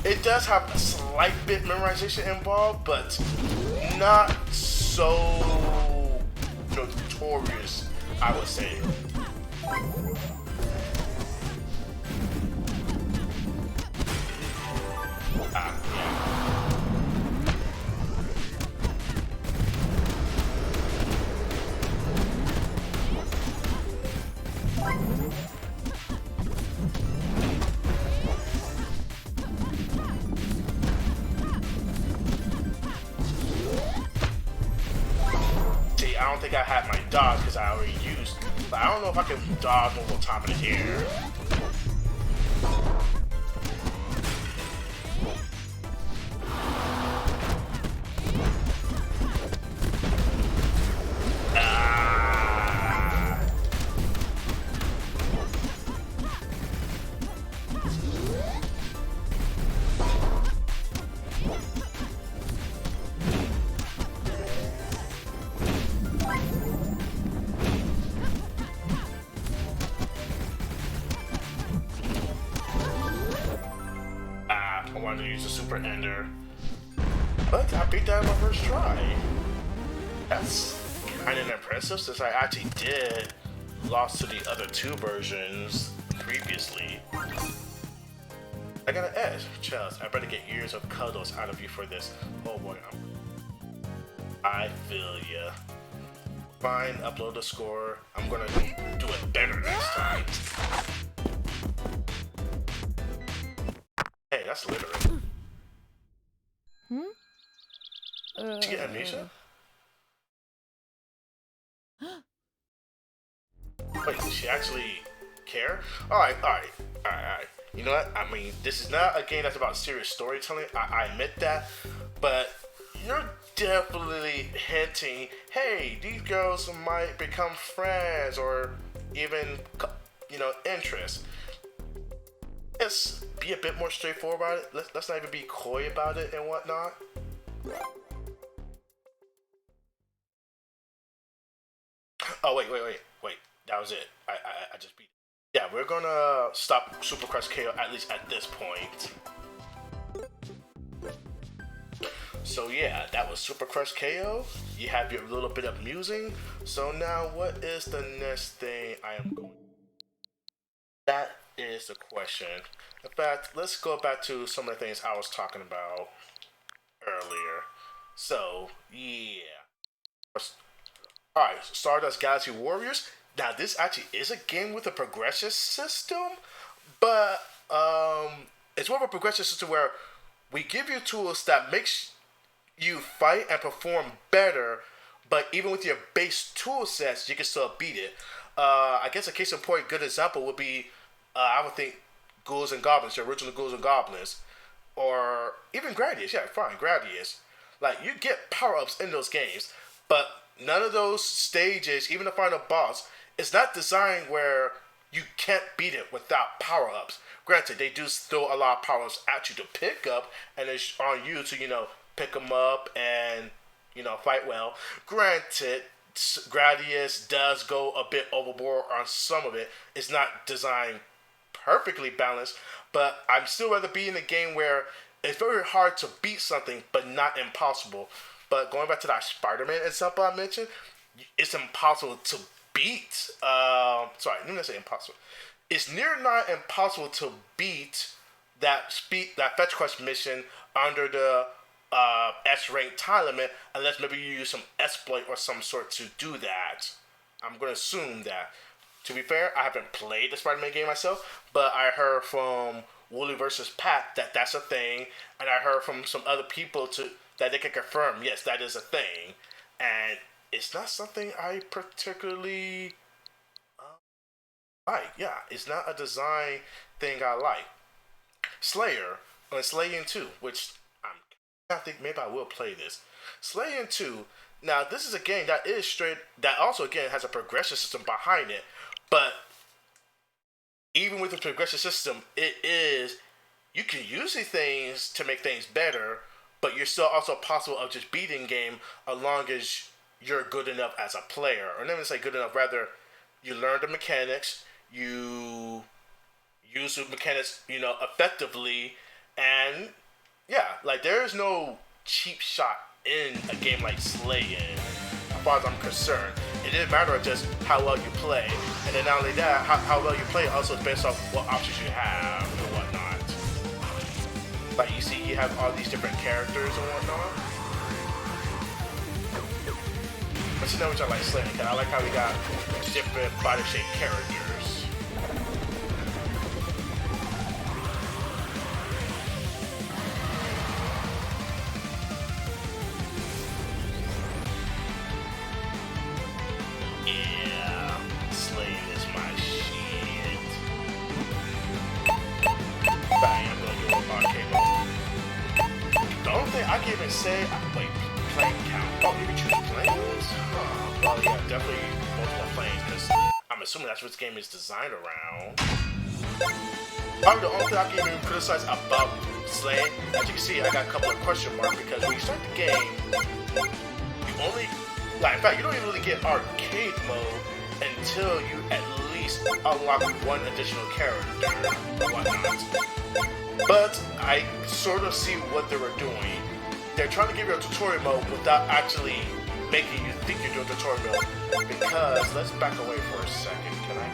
It does have a slight bit memorization involved, but not so notorious, I would say. See, I don't think I had my dodge because I already used, but I don't know if I can dodge over top of the air. I wanted to use a super ender, but I beat that in my first try. That's kind of impressive since I actually did lost to the other two versions previously. I got an edge. Chels, I better get years of cuddles out of you for this. Oh boy, I feel ya. Fine, upload the score. I'm gonna do it better next time. Hey, that's littering. Did you get amnesia? Wait, did she actually care? Alright. You know what? I mean, this is not a game that's about serious storytelling. I admit that. But you're definitely hinting, hey, these girls might become friends or even, interest. let's be a bit more straightforward about it. Let's not even be coy about it and whatnot. Oh wait. That was it. I just beat it. Yeah, we're gonna stop Super Crush KO at least at this point. So yeah, that was Super Crush KO. You have your little bit of musing. So now what is the next thing I am going? That is the question. In fact, let's go back to some of the things I was talking about earlier. So yeah. Alright, Stardust Galaxy Warriors. Now this actually is a game with a progression system, but it's more of a progression system where we give you tools that makes you fight and perform better, but even with your base tool sets, you can still beat it. I guess a case in point, good example would be, I would think, Ghouls and Goblins, the original Ghouls and Goblins, or even Gradius. Yeah, fine, Gradius. Like, you get power-ups in those games, but none of those stages, even the final boss, is not designed where you can't beat it without power-ups. Granted, they do throw a lot of power-ups at you to pick up, and it's on you to, pick them up and, fight well. Granted, Gradius does go a bit overboard on some of it. It's not designed perfectly balanced, but I'm still rather be in a game where it's very hard to beat something, but not impossible. But going back to that Spider-Man example I mentioned, it's impossible to beat. Sorry, let me not say impossible. It's near not impossible to beat that fetch quest mission under the S rank time limit, unless maybe you use some exploit or some sort to do that. I'm going to assume that. To be fair, I haven't played the Spider-Man game myself, but I heard from Wooly vs. Pat that that's a thing, and I heard from some other people that they can confirm, yes, that is a thing. And it's not something I particularly like. Yeah, it's not a design thing I like. Slayer, on Slaying 2, which I think maybe I will play this. Slaying 2, now this is a game that is straight, that also again has a progression system behind it, but even with the progression system, you can use these things to make things better, but you're still also possible of just beating game as long as you're good enough as a player. Or let me say good enough, rather, you learn the mechanics, you use the mechanics, effectively, and yeah, like there is no cheap shot in a game like Slaying, as far as I'm concerned. It didn't matter just how well you play, and then not only that, how well you play also is based off what options you have and whatnot. Like you see, you have all these different characters and whatnot. But you know which I like Slaying, because I like how we got different body shape characters. I can even say, wait, plane count. Oh, you can choose planes? Oh, well, yeah, definitely multiple planes, because I'm assuming that's what this game is designed around. Probably the only thing I can even criticize about Slaying, as you can see, I got a couple of question marks, because when you start the game, you only, in fact, you don't even really get arcade mode until you at least unlock one additional character or whatnot. But I sort of see what they were doing. They're trying to give you a tutorial mode without actually making you think you're doing tutorial mode. Because, let's back away for a second, can I?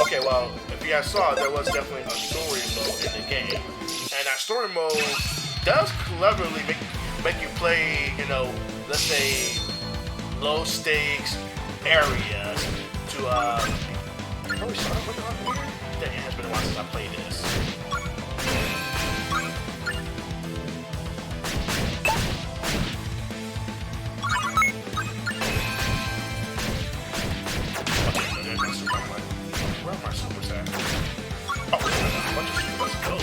Okay, well, if you guys saw, there was definitely a story mode in the game. And that story mode does cleverly make you play, let's say, low stakes areas to probably start with on here. Dang, it has been a while since I played this. Okay, there's my super. Where are my supers at? Oh, a bunch of supers. Let's go.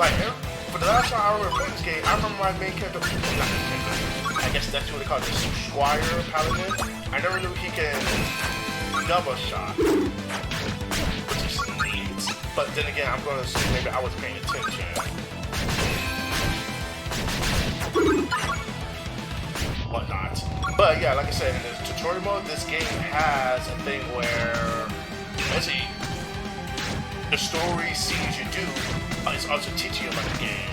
like for the last time I remember playing this game, I remember my main character, not main character, I guess that's what they call it, the Squire Paladin. I never knew he can double shot, which is neat. But then again, I'm going to assume maybe I wasn't paying attention. Whatnot. But yeah, like I said, in the tutorial mode, this game has a thing where, let's see, the story scenes you do is also teaching you about the game.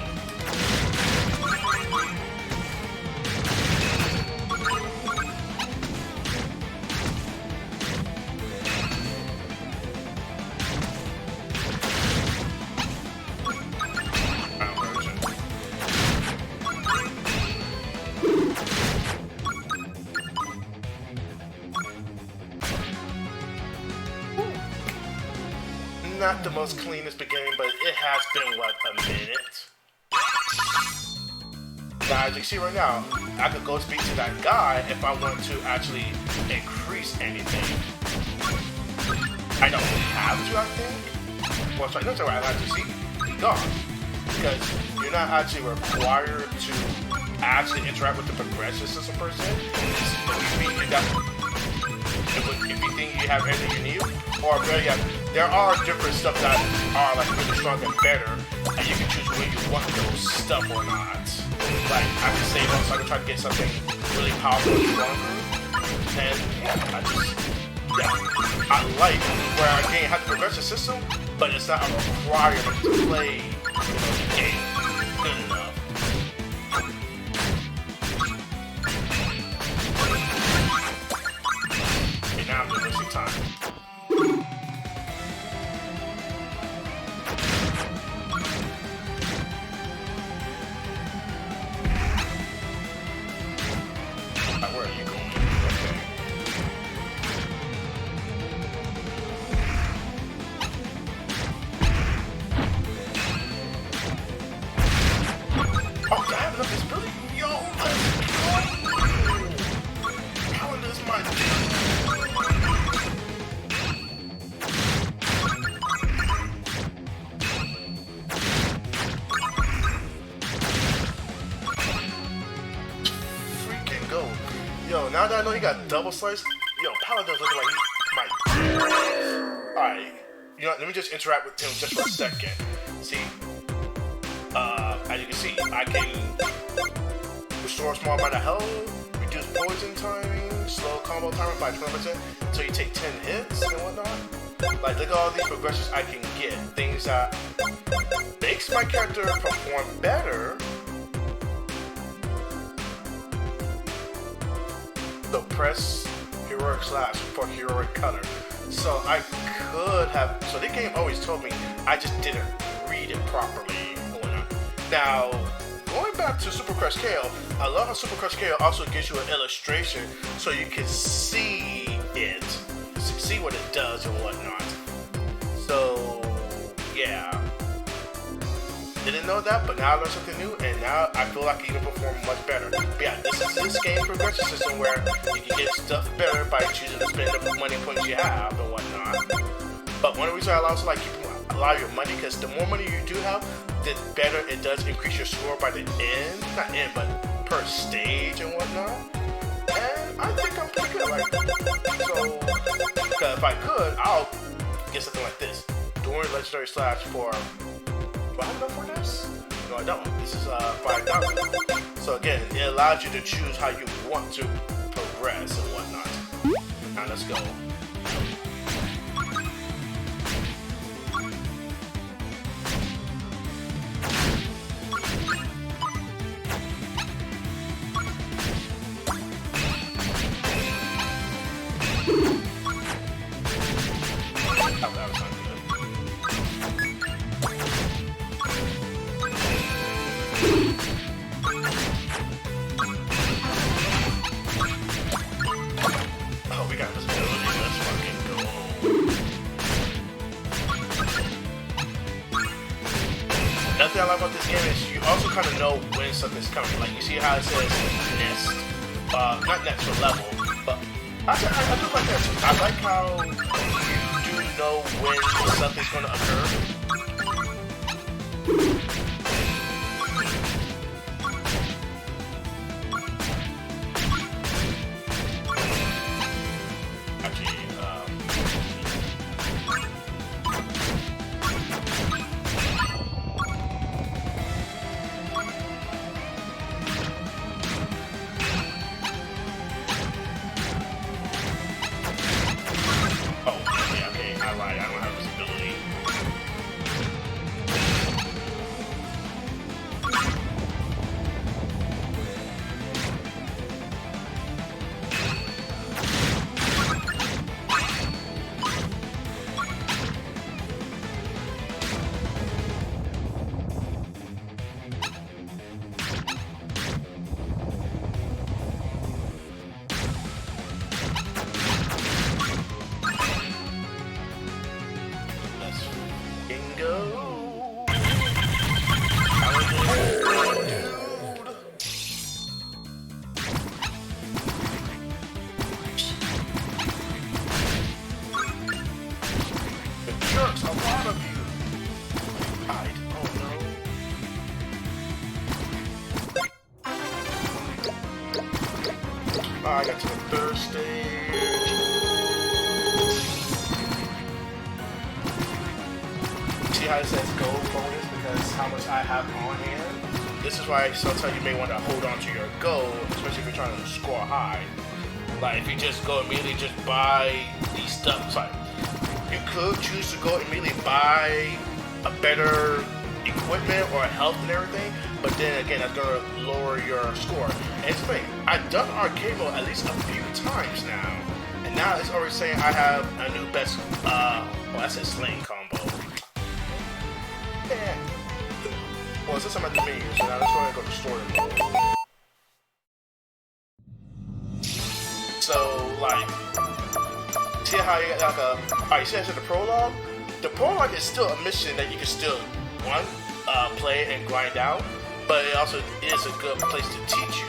Not the most cleanest beginning, but it has been, what, a minute? Now, as you see right now, I could go speak to that guy if I want to actually increase anything. I don't have to, I think. Well, sorry, that's what I have to see. Gone. Because you're not actually required to actually interact with the progression system per se. If you think you have everything you need, or better yet, there are different stuff that are like really strong and better, and you can choose whether you want those stuff or not. Like I can save up so I can try to get something really powerful and stronger. And yeah, I like where our game has the progression system, but it's not a requirement to play the game good enough. Okay, now I'm just wasting time. Where are you going? Okay. Oh, damn, look, it's really... Yo, let's go! How is my... Freaking go. Yo, now that I know he got double slice, yo, Paladin's looking like he might. Alright, you know what, let me just interact with him just for a second. See, as you can see, I can restore a small amount of health, reduce poison timing, slow combo timer by 20%, so you take 10 hits and whatnot. Like, look at all these progressions I can get, things that makes my character perform better. So press heroic slash for heroic color. So I could have, so the game always told me I just didn't read it properly. Now, going back to Super Crush KO, I love how Super Crush KO also gives you an illustration so you can see it, see what it does and whatnot. So, yeah. Didn't know that, but now I learned something new, and now I feel like I can even perform much better. But yeah, this is this game's progression system where you can get stuff better by choosing to spend the money points you have and whatnot. But one of the reasons I also like keeping a lot of your money, because the more money you do have, the better it does increase your score by the end, not end, but per stage and whatnot. And I think I'm pretty good like that. So, because if I could, I'll get something like this. During Legendary Slash for, do I have enough for this? No, I don't. This is 5,000. So again, it allows you to choose how you want to progress and whatnot. Now let's go. Another thing I like about this game is you also kind of know when something's coming. Like you see how it says next, not next for level, but I do like that too. I like how you do know when something's going to occur. died. Oh no. I got to the third stage. See how it says go bonus because how much I have on hand? This is why sometimes you may want to hold on to your goal, especially if you're trying to score high. Like if you just go immediately just buy these stuff. Sorry. You could choose to go immediately buy a better equipment or health and everything, but then again that's gonna lower your score. And it's funny, I've done arcade mode at least a few times now, and now it's already saying I have a new best that's a slaying combo. Yeah. Well, since I'm at the menu, so now let's go ahead and go to story mode. So like see how you got like alright, see the prologue? The prologue is still a mission that you can still play and grind out, but it also is a good place to teach you.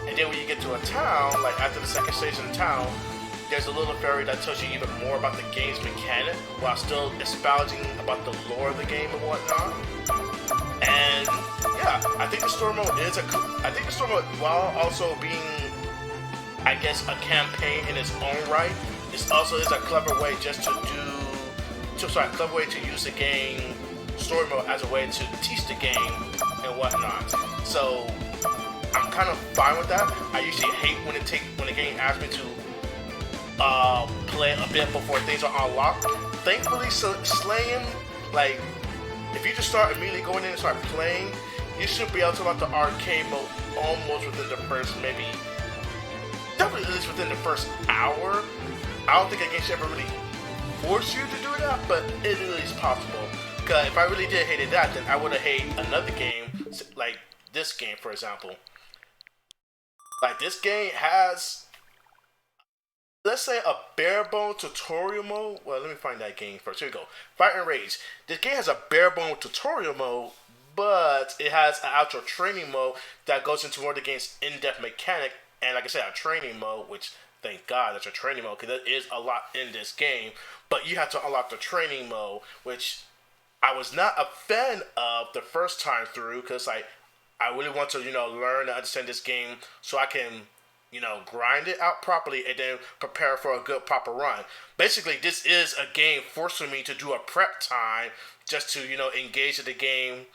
And then when you get to a town, like after the second stage in the town, there's a little fairy that tells you even more about the game's mechanic while still espousing about the lore of the game and whatnot. And yeah, I think the story mode while also being, I guess, a campaign in its own right, this also is a clever way just to clever way to use the game story mode as a way to teach the game and whatnot. So I'm kind of fine with that. I usually hate when the game asks me to play a bit before things are unlocked. Thankfully, slaying, like if you just start immediately going in and start playing, you should be able to unlock the arcade mode almost within the first definitely at least within the first hour. I don't think a game should ever really force you to do that, but it is possible. Because if I really did hate that, then I would have hated another game, like this game, for example. Like this game has, let's say, a bare bone tutorial mode. Well, let me find that game first. Here we go. Fight and Rage. This game has a bare bone tutorial mode, but it has an actual training mode that goes into more of the game's in-depth mechanic. And like I said, a training mode, which thank God that's a training mode, because there is a lot in this game. But you have to unlock the training mode, which I was not a fan of the first time through, because like I really want to, learn and understand this game so I can, grind it out properly and then prepare for a good proper run. Basically, this is a game forcing me to do a prep time just to, engage in the game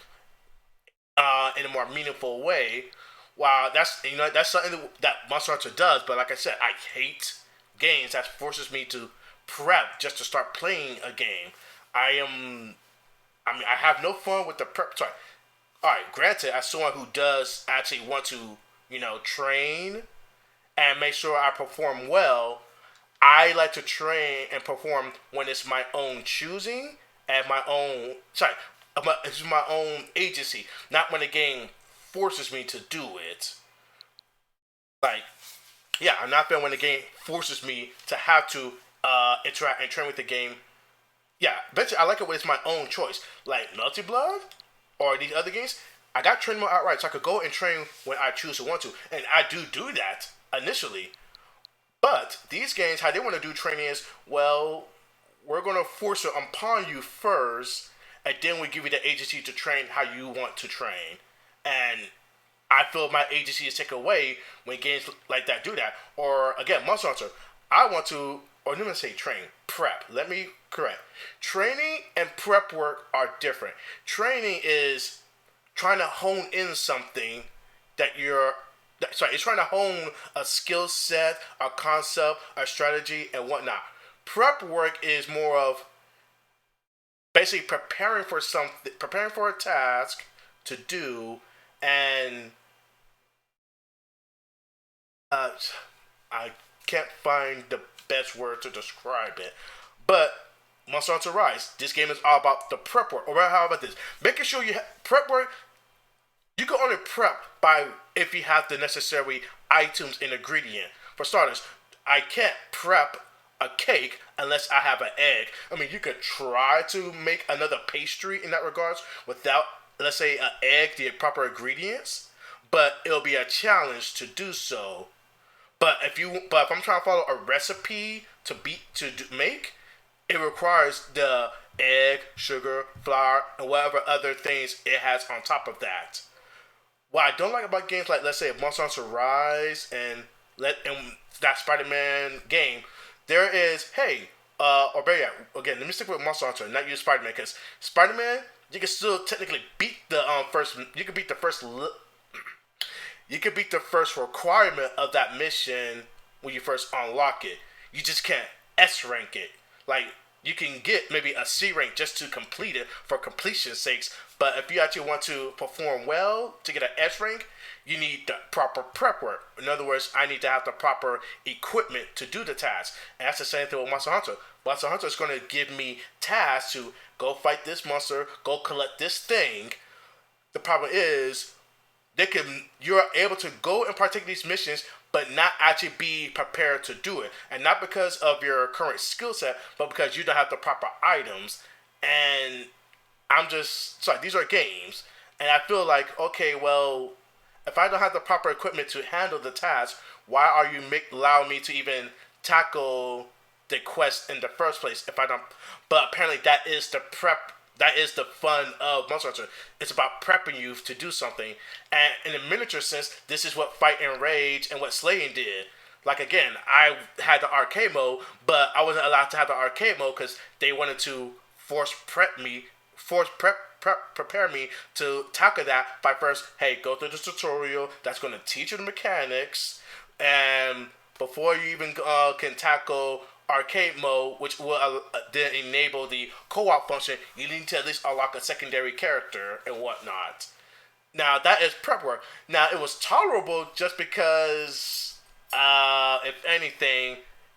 in a more meaningful way. Wow, that's something that Monster Hunter does, but like I said, I hate games that forces me to prep just to start playing a game. I have no fun with the prep. Sorry. Alright, granted, as someone who does actually want to, train and make sure I perform well, I like to train and perform when it's my own choosing and it's my own agency, not when the game forces me to do it. Like, yeah, I'm not fan when the game forces me to have to interact and train with the game. Yeah, eventually I like it when it's my own choice. Like Naughty Blood or these other games, I got training mode outright, so I could go and train when I choose to want to. And I do that initially. But these games, how they want to do training is, well, we're going to force it upon you first, and then we give you the agency to train how you want to train. And I feel my agency is taken away when games like that do that. Or, again, Monster Hunter, let me say train, prep. Let me correct. Training and prep work are different. Training is trying to hone in something it's trying to hone a skill set, a concept, a strategy, and whatnot. Prep work is more of basically preparing for a task to do, and I can't find the best word to describe it. But Monster Hunter Rise, this game is all about the prep work. Or how about this? Making sure you have prep work. You can only prep if you have the necessary items and ingredient. For starters, I can't prep a cake unless I have an egg. I mean, you could try to make another pastry in that regards without, let's say, an egg, the proper ingredients, but it'll be a challenge to do so. But if I'm trying to follow a recipe to make, it requires the egg, sugar, flour, and whatever other things it has on top of that. What I don't like about games like, let's say, Monster Hunter Rise and that Spider-Man game, there is, hey, or better yet, again, let me stick with Monster Hunter, not use Spider-Man, because Spider-Man, you can still technically beat the first, you can beat the first, you can beat the first requirement of that mission when you first unlock it. You just can't S rank it. Like, you can get maybe a C rank just to complete it for completion's sakes, but if you actually want to perform well to get an S rank, you need the proper prep work. In other words, I need to have the proper equipment to do the task. And that's the same thing with Monster Hunter. Monster Hunter is going to give me tasks to go fight this monster, go collect this thing. The problem is, you're able to go and partake in these missions, but not actually be prepared to do it. And not because of your current skill set, but because you don't have the proper items. And these are games. And I feel like, okay, well, if I don't have the proper equipment to handle the task, why are you allowing me to even tackle the quest in the first place if I don't? But apparently that is the prep. That is the fun of Monster Hunter. It's about prepping you to do something. And in a miniature sense, this is what Fight and Rage and what Slaying did. Like, again, I had the arcade mode, but I wasn't allowed to have the arcade mode because they wanted to prepare me to tackle that by first, hey, go through this tutorial that's going to teach you the mechanics. And before you even can tackle arcade mode, which will then enable the co-op function, you need to at least unlock a secondary character and whatnot. Now, that is prep work. Now, it was tolerable just because, if anything,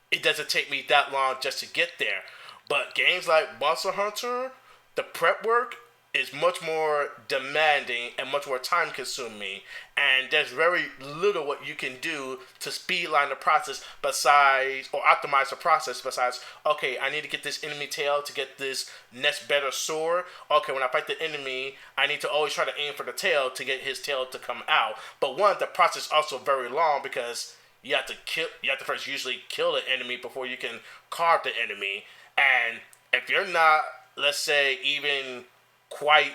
it doesn't take me that long just to get there. But games like Monster Hunter, the prep work is much more demanding and much more time consuming, and there's very little what you can do to speedline the process besides, or optimize the process besides, okay, I need to get this enemy tail to get this next better sword. Okay, when I fight the enemy, I need to always try to aim for the tail to get his tail to come out. But one, the process is also very long because you have to first usually kill the enemy before you can carve the enemy. And if you're not, let's say, even quite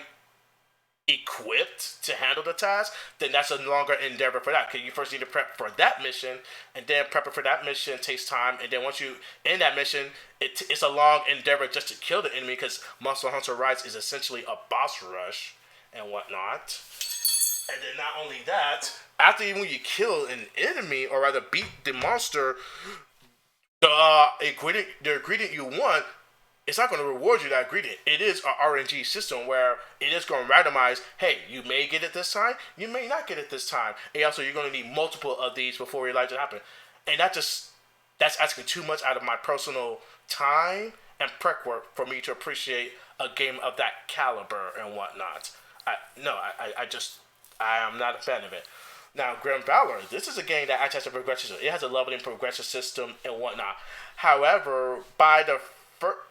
equipped to handle the task, then that's a longer endeavor for that. Because you first need to prep for that mission, and then prepping for that mission takes time. And then once you in that mission, it's a long endeavor just to kill the enemy, because Monster Hunter Rise is essentially a boss rush and whatnot. And then not only that, after even when you kill an enemy, or rather beat the monster, the ingredient you want, it's not going to reward you that ingredient. It is an RNG system where it is going to randomize, hey, you may get it this time, you may not get it this time. And also, you're going to need multiple of these before you realize it happen. And that's asking too much out of my personal time and prep work for me to appreciate a game of that caliber and whatnot. I am not a fan of it. Now, Grim Valor, this is a game that actually has a progression system. It has a leveling progression system and whatnot. However, by the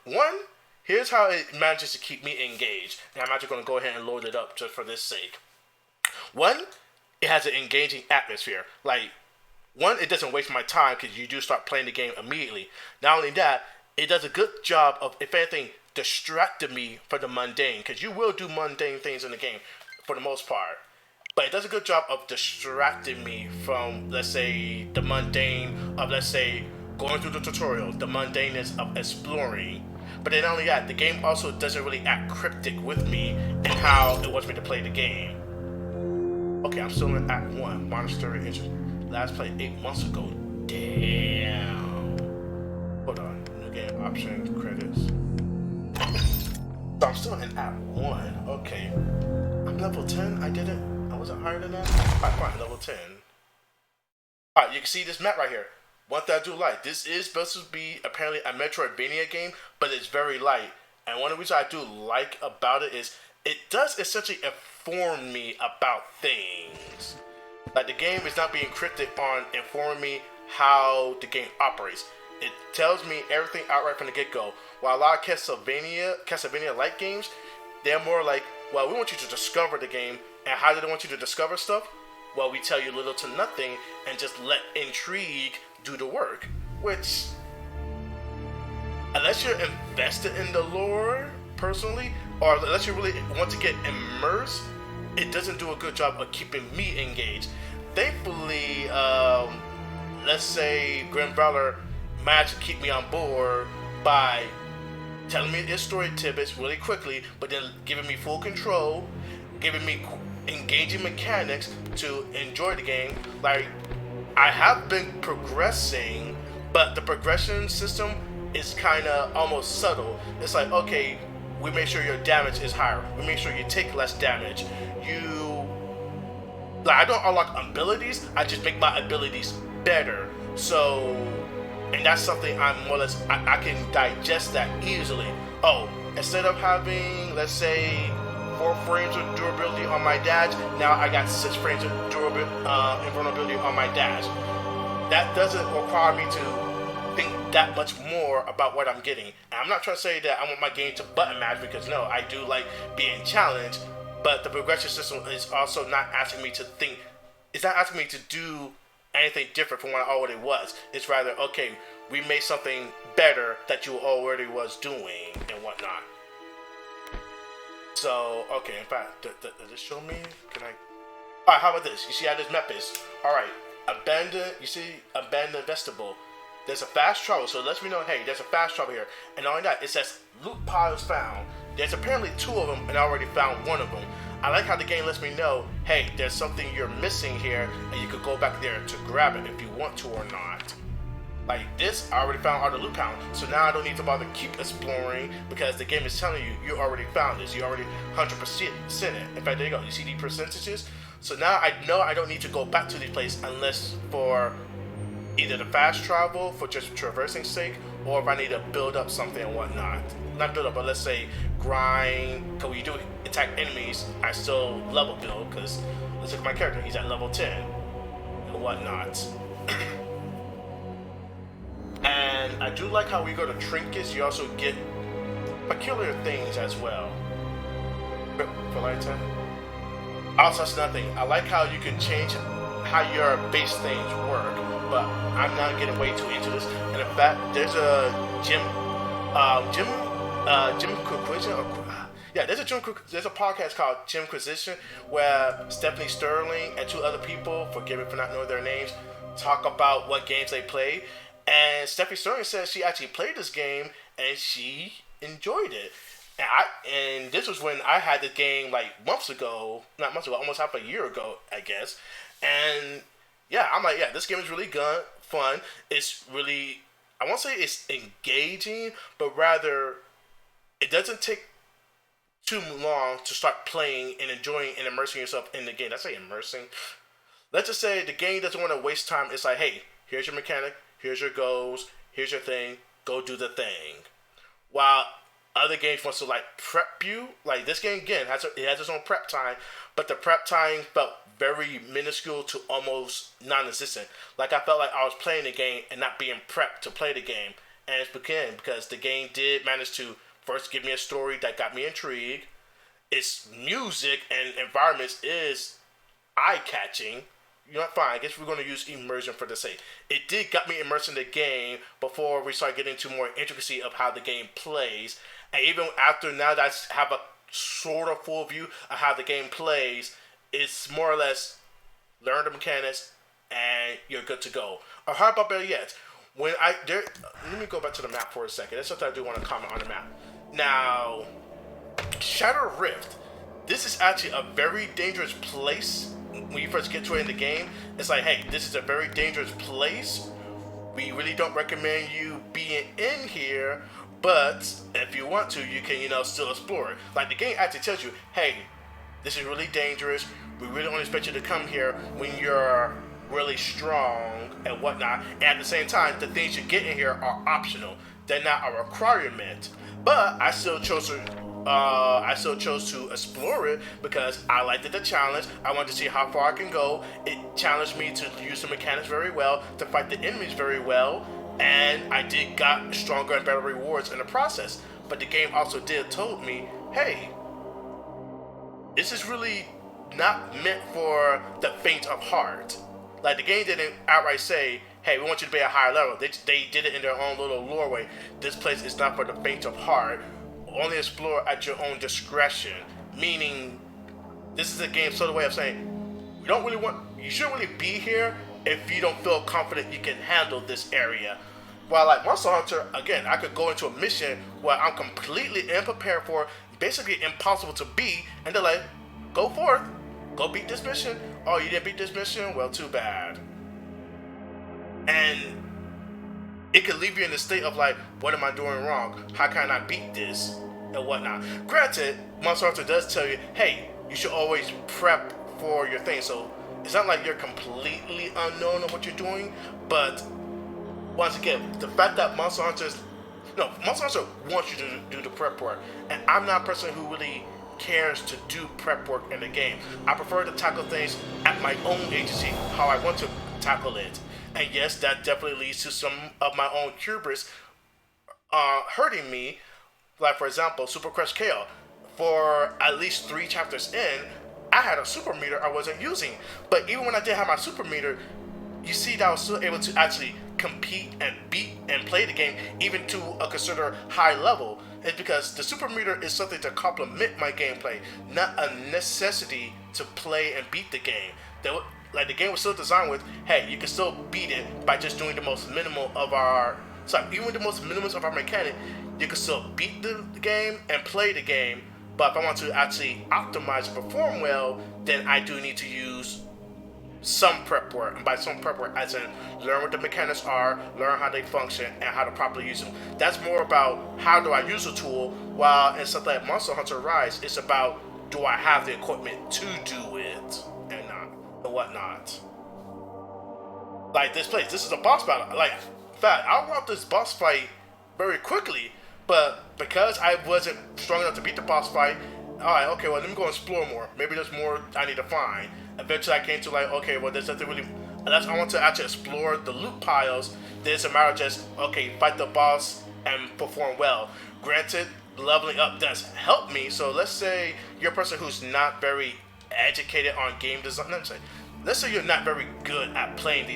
one, here's how it manages to keep me engaged. And I'm actually going to go ahead and load it up just for this sake. One, it has an engaging atmosphere. Like, one, it doesn't waste my time because you do start playing the game immediately. Not only that, it does a good job of, if anything, distracting me from the mundane. Because you will do mundane things in the game for the most part. But it does a good job of distracting me from, let's say, the mundane of, let's say, going through the tutorial, the mundaneness of exploring. But then not only that, the game also doesn't really act cryptic with me and how it wants me to play the game. Okay, I'm still in Act 1, Monastery Interest. Last played 8 months ago. Damn. Hold on, new game options, credits. So I'm still in Act 1, okay. I'm level 10, I wasn't higher than that? Alright, fine, level 10. Alright, you can see this map right here. One thing I do like, this is supposed to be apparently a Metroidvania game, but it's very light. And one of the reasons I do like about it is it does essentially inform me about things. Like, the game is not being cryptic on informing me how the game operates. It tells me everything outright from the get-go. While a lot of Castlevania-like games, they're more like, well, we want you to discover the game. And how do they want you to discover stuff? Well, we tell you little to nothing and just let intrigue do the work. Which, unless you're invested in the lore personally, or unless you really want to get immersed, it doesn't do a good job of keeping me engaged. Thankfully, let's say Grim Valor managed to keep me on board by telling me its story tidbits really quickly, but then giving me full control, giving me engaging mechanics to enjoy the game. Like, I have been progressing, but the progression system is kind of almost subtle. It's like, okay, we make sure your damage is higher. We make sure you take less damage. I don't unlock abilities. I just make my abilities better. So, and that's something I'm more or less, I can digest that easily. Oh, instead of having, let's say, 4 frames of durability on my dash, now I got 6 frames of invulnerability on my dash. That doesn't require me to think that much more about what I'm getting. And I'm not trying to say that I want my game to button mash, because no, I do like being challenged, but the progression system is also not asking me to think, it's not asking me to do anything different from what I already was. It's rather, okay, we made something better that you already was doing and whatnot. So, okay, in fact, does this show me? Can I? Alright, how about this? You see how this map is? Alright, abandoned vestibule. There's a fast travel, so it lets me know, hey, there's a fast travel here. And not only that, it says loot piles found. There's apparently 2 of them, and I already found 1 of them. I like how the game lets me know, hey, there's something you're missing here, and you could go back there to grab it if you want to or not. Like this, I already found all the loot pound, so now I don't need to bother keep exploring, because the game is telling you, you already found this, you already 100% it. In fact, there you go, you see the percentages? So now I know I don't need to go back to this place unless for either the fast travel, for just traversing sake, or if I need to build up something and whatnot. Not build up, but let's say grind, because when you do attack enemies, I still level build, because let's look at my character, he's at level 10, and whatnot. And I do like how we go to trinkets, you also get peculiar things as well. For lifetime. Also, that's nothing. I like how you can change how your base things work, but I'm not getting way too into this. And in fact, there's a Jim Quizzition. Yeah, there's a podcast called Jimquisition where Stephanie Sterling and 2 other people, forgive me for not knowing their names, talk about what games they play. And Stephanie Sterling says she actually played this game and she enjoyed it. And this was when I had the game like almost half a year ago, I guess. And yeah, I'm like, yeah, this game is really good, fun. It's really, I won't say it's engaging, but rather it doesn't take too long to start playing and enjoying and immersing yourself in the game. That's say immersing. Let's just say the game doesn't want to waste time. It's like, hey, here's your mechanic, here's your goals, here's your thing, go do the thing. While other games wants to like prep you, like this game again has its own prep time, but the prep time felt very minuscule to almost non-existent. Like I felt like I was playing the game and not being prepped to play the game. And it's because the game did manage to first give me a story that got me intrigued. Its music and environments is eye-catching. You know, fine, I guess we're going to use immersion for the sake. It did got me immersed in the game before we start getting into more intricacy of how the game plays. And even after now that I have a sort of full view of how the game plays, it's more or less learn the mechanics and you're good to go. Or how about better yet, let me go back to the map for a second. That's something I do want to comment on the map. Now, Shadow Rift, this is actually a very dangerous place. When you first get to it in the game, it's like, hey, this is a very dangerous place. We really don't recommend you being in here, but if you want to, you can, still explore it. Like the game actually tells you, hey, this is really dangerous. We really don't expect you to come here when you're really strong and whatnot. And at the same time, the things you get in here are optional. They're not a requirement. But I still chose to explore it because I liked the challenge. I wanted to see how far I can go. It challenged me to use the mechanics very well, to fight the enemies very well, and I did got stronger and better rewards in the process. But the game also told me, hey, this is really not meant for the faint of heart. Like the game didn't outright say, hey, we want you to be at a higher level. They did it in their own little lore way. This place is not for the faint of heart. Only explore at your own discretion. Meaning, this is a game sort of way of saying, you shouldn't really be here if you don't feel confident you can handle this area. While like Monster Hunter, again, I could go into a mission where I'm completely unprepared for, basically impossible to beat, and they're like, go forth, go beat this mission. Oh, you didn't beat this mission? Well, too bad. And it could leave you in the state of like, what am I doing wrong? How can I beat this? And whatnot. Granted, Monster Hunter does tell you, hey, you should always prep for your thing. So it's not like you're completely unknown of what you're doing, but once again, the fact that Monster Hunter wants you to do the prep work, and I'm not a person who really cares to do prep work in the game. I prefer to tackle things at my own agency, how I want to tackle it. And yes, that definitely leads to some of my own hubris hurting me. Like, for example, Super Crush KO. For at least 3 chapters in, I had a super meter I wasn't using. But even when I did have my super meter, you see that I was still able to actually compete and beat and play the game even to a considered high level. It's because the super meter is something to complement my gameplay, not a necessity to play and beat the game. Like, the game was still designed with, hey, you can still beat it by just doing the most minimal of our... even the most minimal of our mechanic, you can still beat the game and play the game. But if I want to actually optimize and perform well, then I do need to use some prep work. And by some prep work, as in learn what the mechanics are, learn how they function, and how to properly use them. That's more about how do I use a tool, while in something like Monster Hunter Rise, it's about do I have the equipment to do it and whatnot. Like this is a boss battle. Like, in fact, I wrote this boss fight very quickly, but because I wasn't strong enough to beat the boss fight, alright, okay, well, let me go explore more. Maybe there's more I need to find. Eventually I came to like, okay, well, there's nothing really, unless I want to actually explore the loot piles, then it's a matter of just, okay, fight the boss and perform well. Granted, leveling up does help me, so let's say you're a person who's not very educated on game design. Let's say you're not very good at playing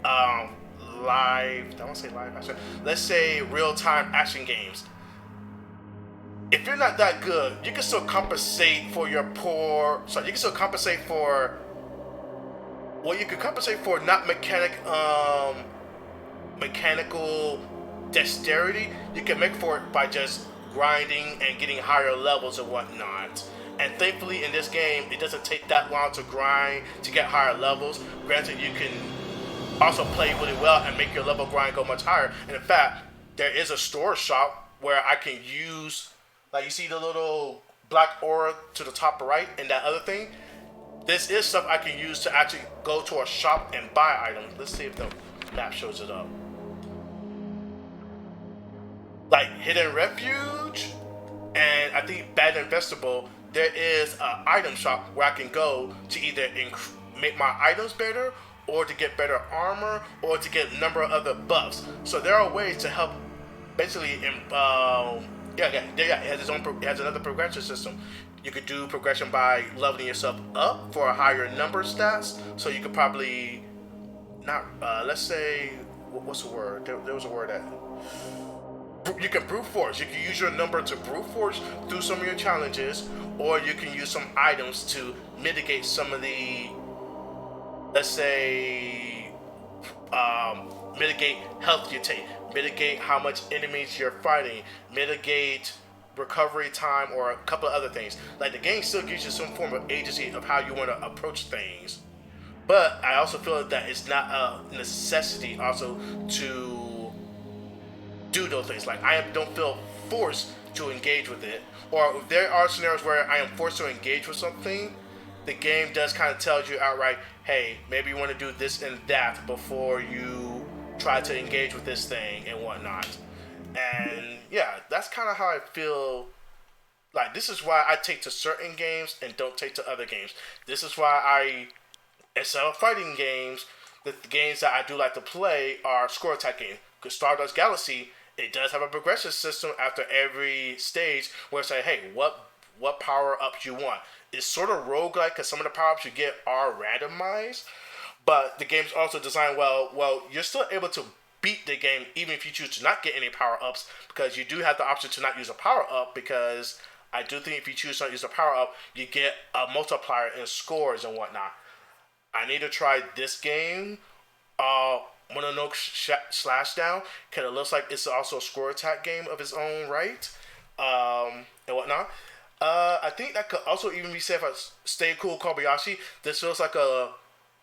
live, I want to say live action. Let's say real-time action games. If you're not that good, you can still compensate for your poor. Sorry, you can still compensate for. Well, you can compensate for not mechanical dexterity. You can make for it by just grinding and getting higher levels and whatnot. And thankfully, in this game, it doesn't take that long to grind to get higher levels. Granted, you can also play really well and make your level grind go much higher. And in fact, there is a store shop where I can use, like, you see the little black aura to the top right and that other thing? This is stuff I can use to actually go to a shop and buy items. Let's see if the map shows it up. Like Hidden Refuge and I think Bad Investable, there is an item shop where I can go to either make my items better, or to get better armor, or to get a number of other buffs. So there are ways to help basically it has another progression system. You could do progression by leveling yourself up for a higher number stats. So you could probably not let's say, what's the word? There was a word that you can brute force. You can use your number to brute force through some of your challenges, or you can use some items to mitigate some of the, let's say, mitigate health you take, mitigate how much enemies you're fighting, mitigate recovery time, or a couple of other things. Like, the game still gives you some form of agency of how you want to approach things. But I also feel that it's not a necessity also to do those things. Like, don't feel forced to engage with it. Or if there are scenarios where I am forced to engage with something, the game does kind of tell you outright, hey, maybe you want to do this and that before you try to engage with this thing and whatnot. And yeah, that's kind of how I feel. Like, this is why I take to certain games and don't take to other games. This is why instead of fighting games, the games that I do like to play are score attack games. Because Stardust Galaxy, it does have a progression system after every stage where it's like, hey, what power ups you want. It's sort of roguelike because some of the power ups you get are randomized, But the game's also designed well. Well, you're still able to beat the game even if you choose to not get any power ups, because you do have the option to not use a power up. Because I do think if you choose to not use a power up, you get a multiplier in scores and whatnot. I need to try this game, Mononoke Slashdown, because it looks like it's also a score attack game of its own right, and whatnot. I think that could also even be said for Stay Cool Kobayashi. This feels like a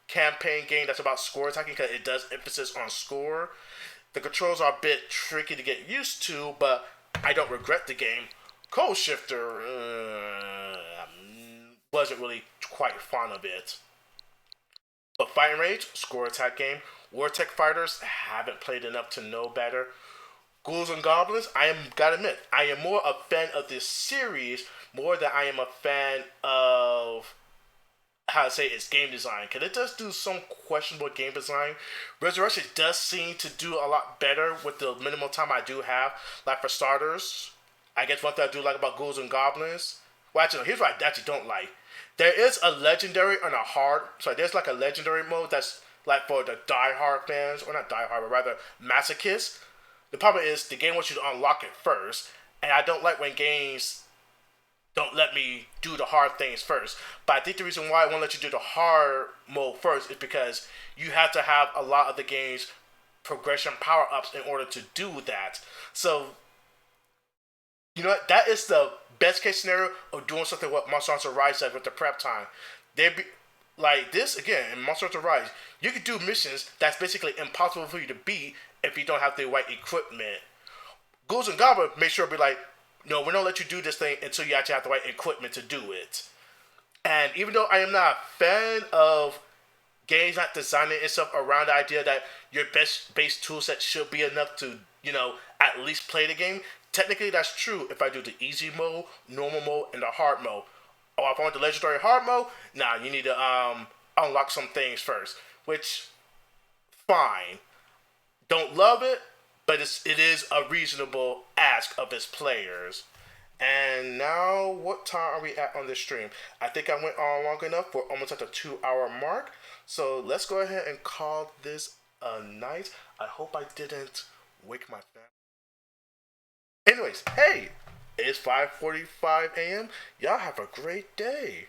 campaign game that's about score attacking because it does emphasis on score. The controls are a bit tricky to get used to, but I don't regret the game. Cold Shifter wasn't really quite fond of it. But Fighting Rage, score attack game. War Tech Fighters, haven't played enough to know better. Ghouls and Goblins, gotta admit, I am more a fan of this series more than I am a fan of how to say its game design, because it does do some questionable game design. Resurrection does seem to do a lot better with the minimal time I do have. Like for starters, I guess one thing I do like about Ghouls and Goblins. Well, actually, no, here's what I actually don't like. There is a legendary and a hard. So there's like a legendary mode that's like for the die-hard fans, or not die-hard, but rather masochists. The problem is the game wants you to unlock it first, and I don't like when games don't let me do the hard things first. But I think the reason why I won't let you do the hard mode first is because you have to have a lot of the game's progression power-ups in order to do that. So, you know what? That is the best case scenario of doing something what Monster Hunter Rise said with the prep time. They be like this again in Monster Hunter Rise. You can do missions that's basically impossible for you to beat if you don't have the right equipment. Ghouls and Goblins make sure to be like, no, we don't let you do this thing until you actually have the right equipment to do it. And even though I am not a fan of games not designing itself around the idea that your best base toolset should be enough to, at least play the game, technically that's true if I do the easy mode, normal mode, and the hard mode. Oh, if I want the legendary hard mode, nah, you need to unlock some things first. Which, fine. Don't love it, but it is a reasonable ask of its players. And now, what time are we at on this stream? I think I went on long enough. We're almost at the 2-hour mark. So let's go ahead and call this a night. I hope I didn't wake my family. Anyways, hey, it's 5:45 a.m. Y'all have a great day.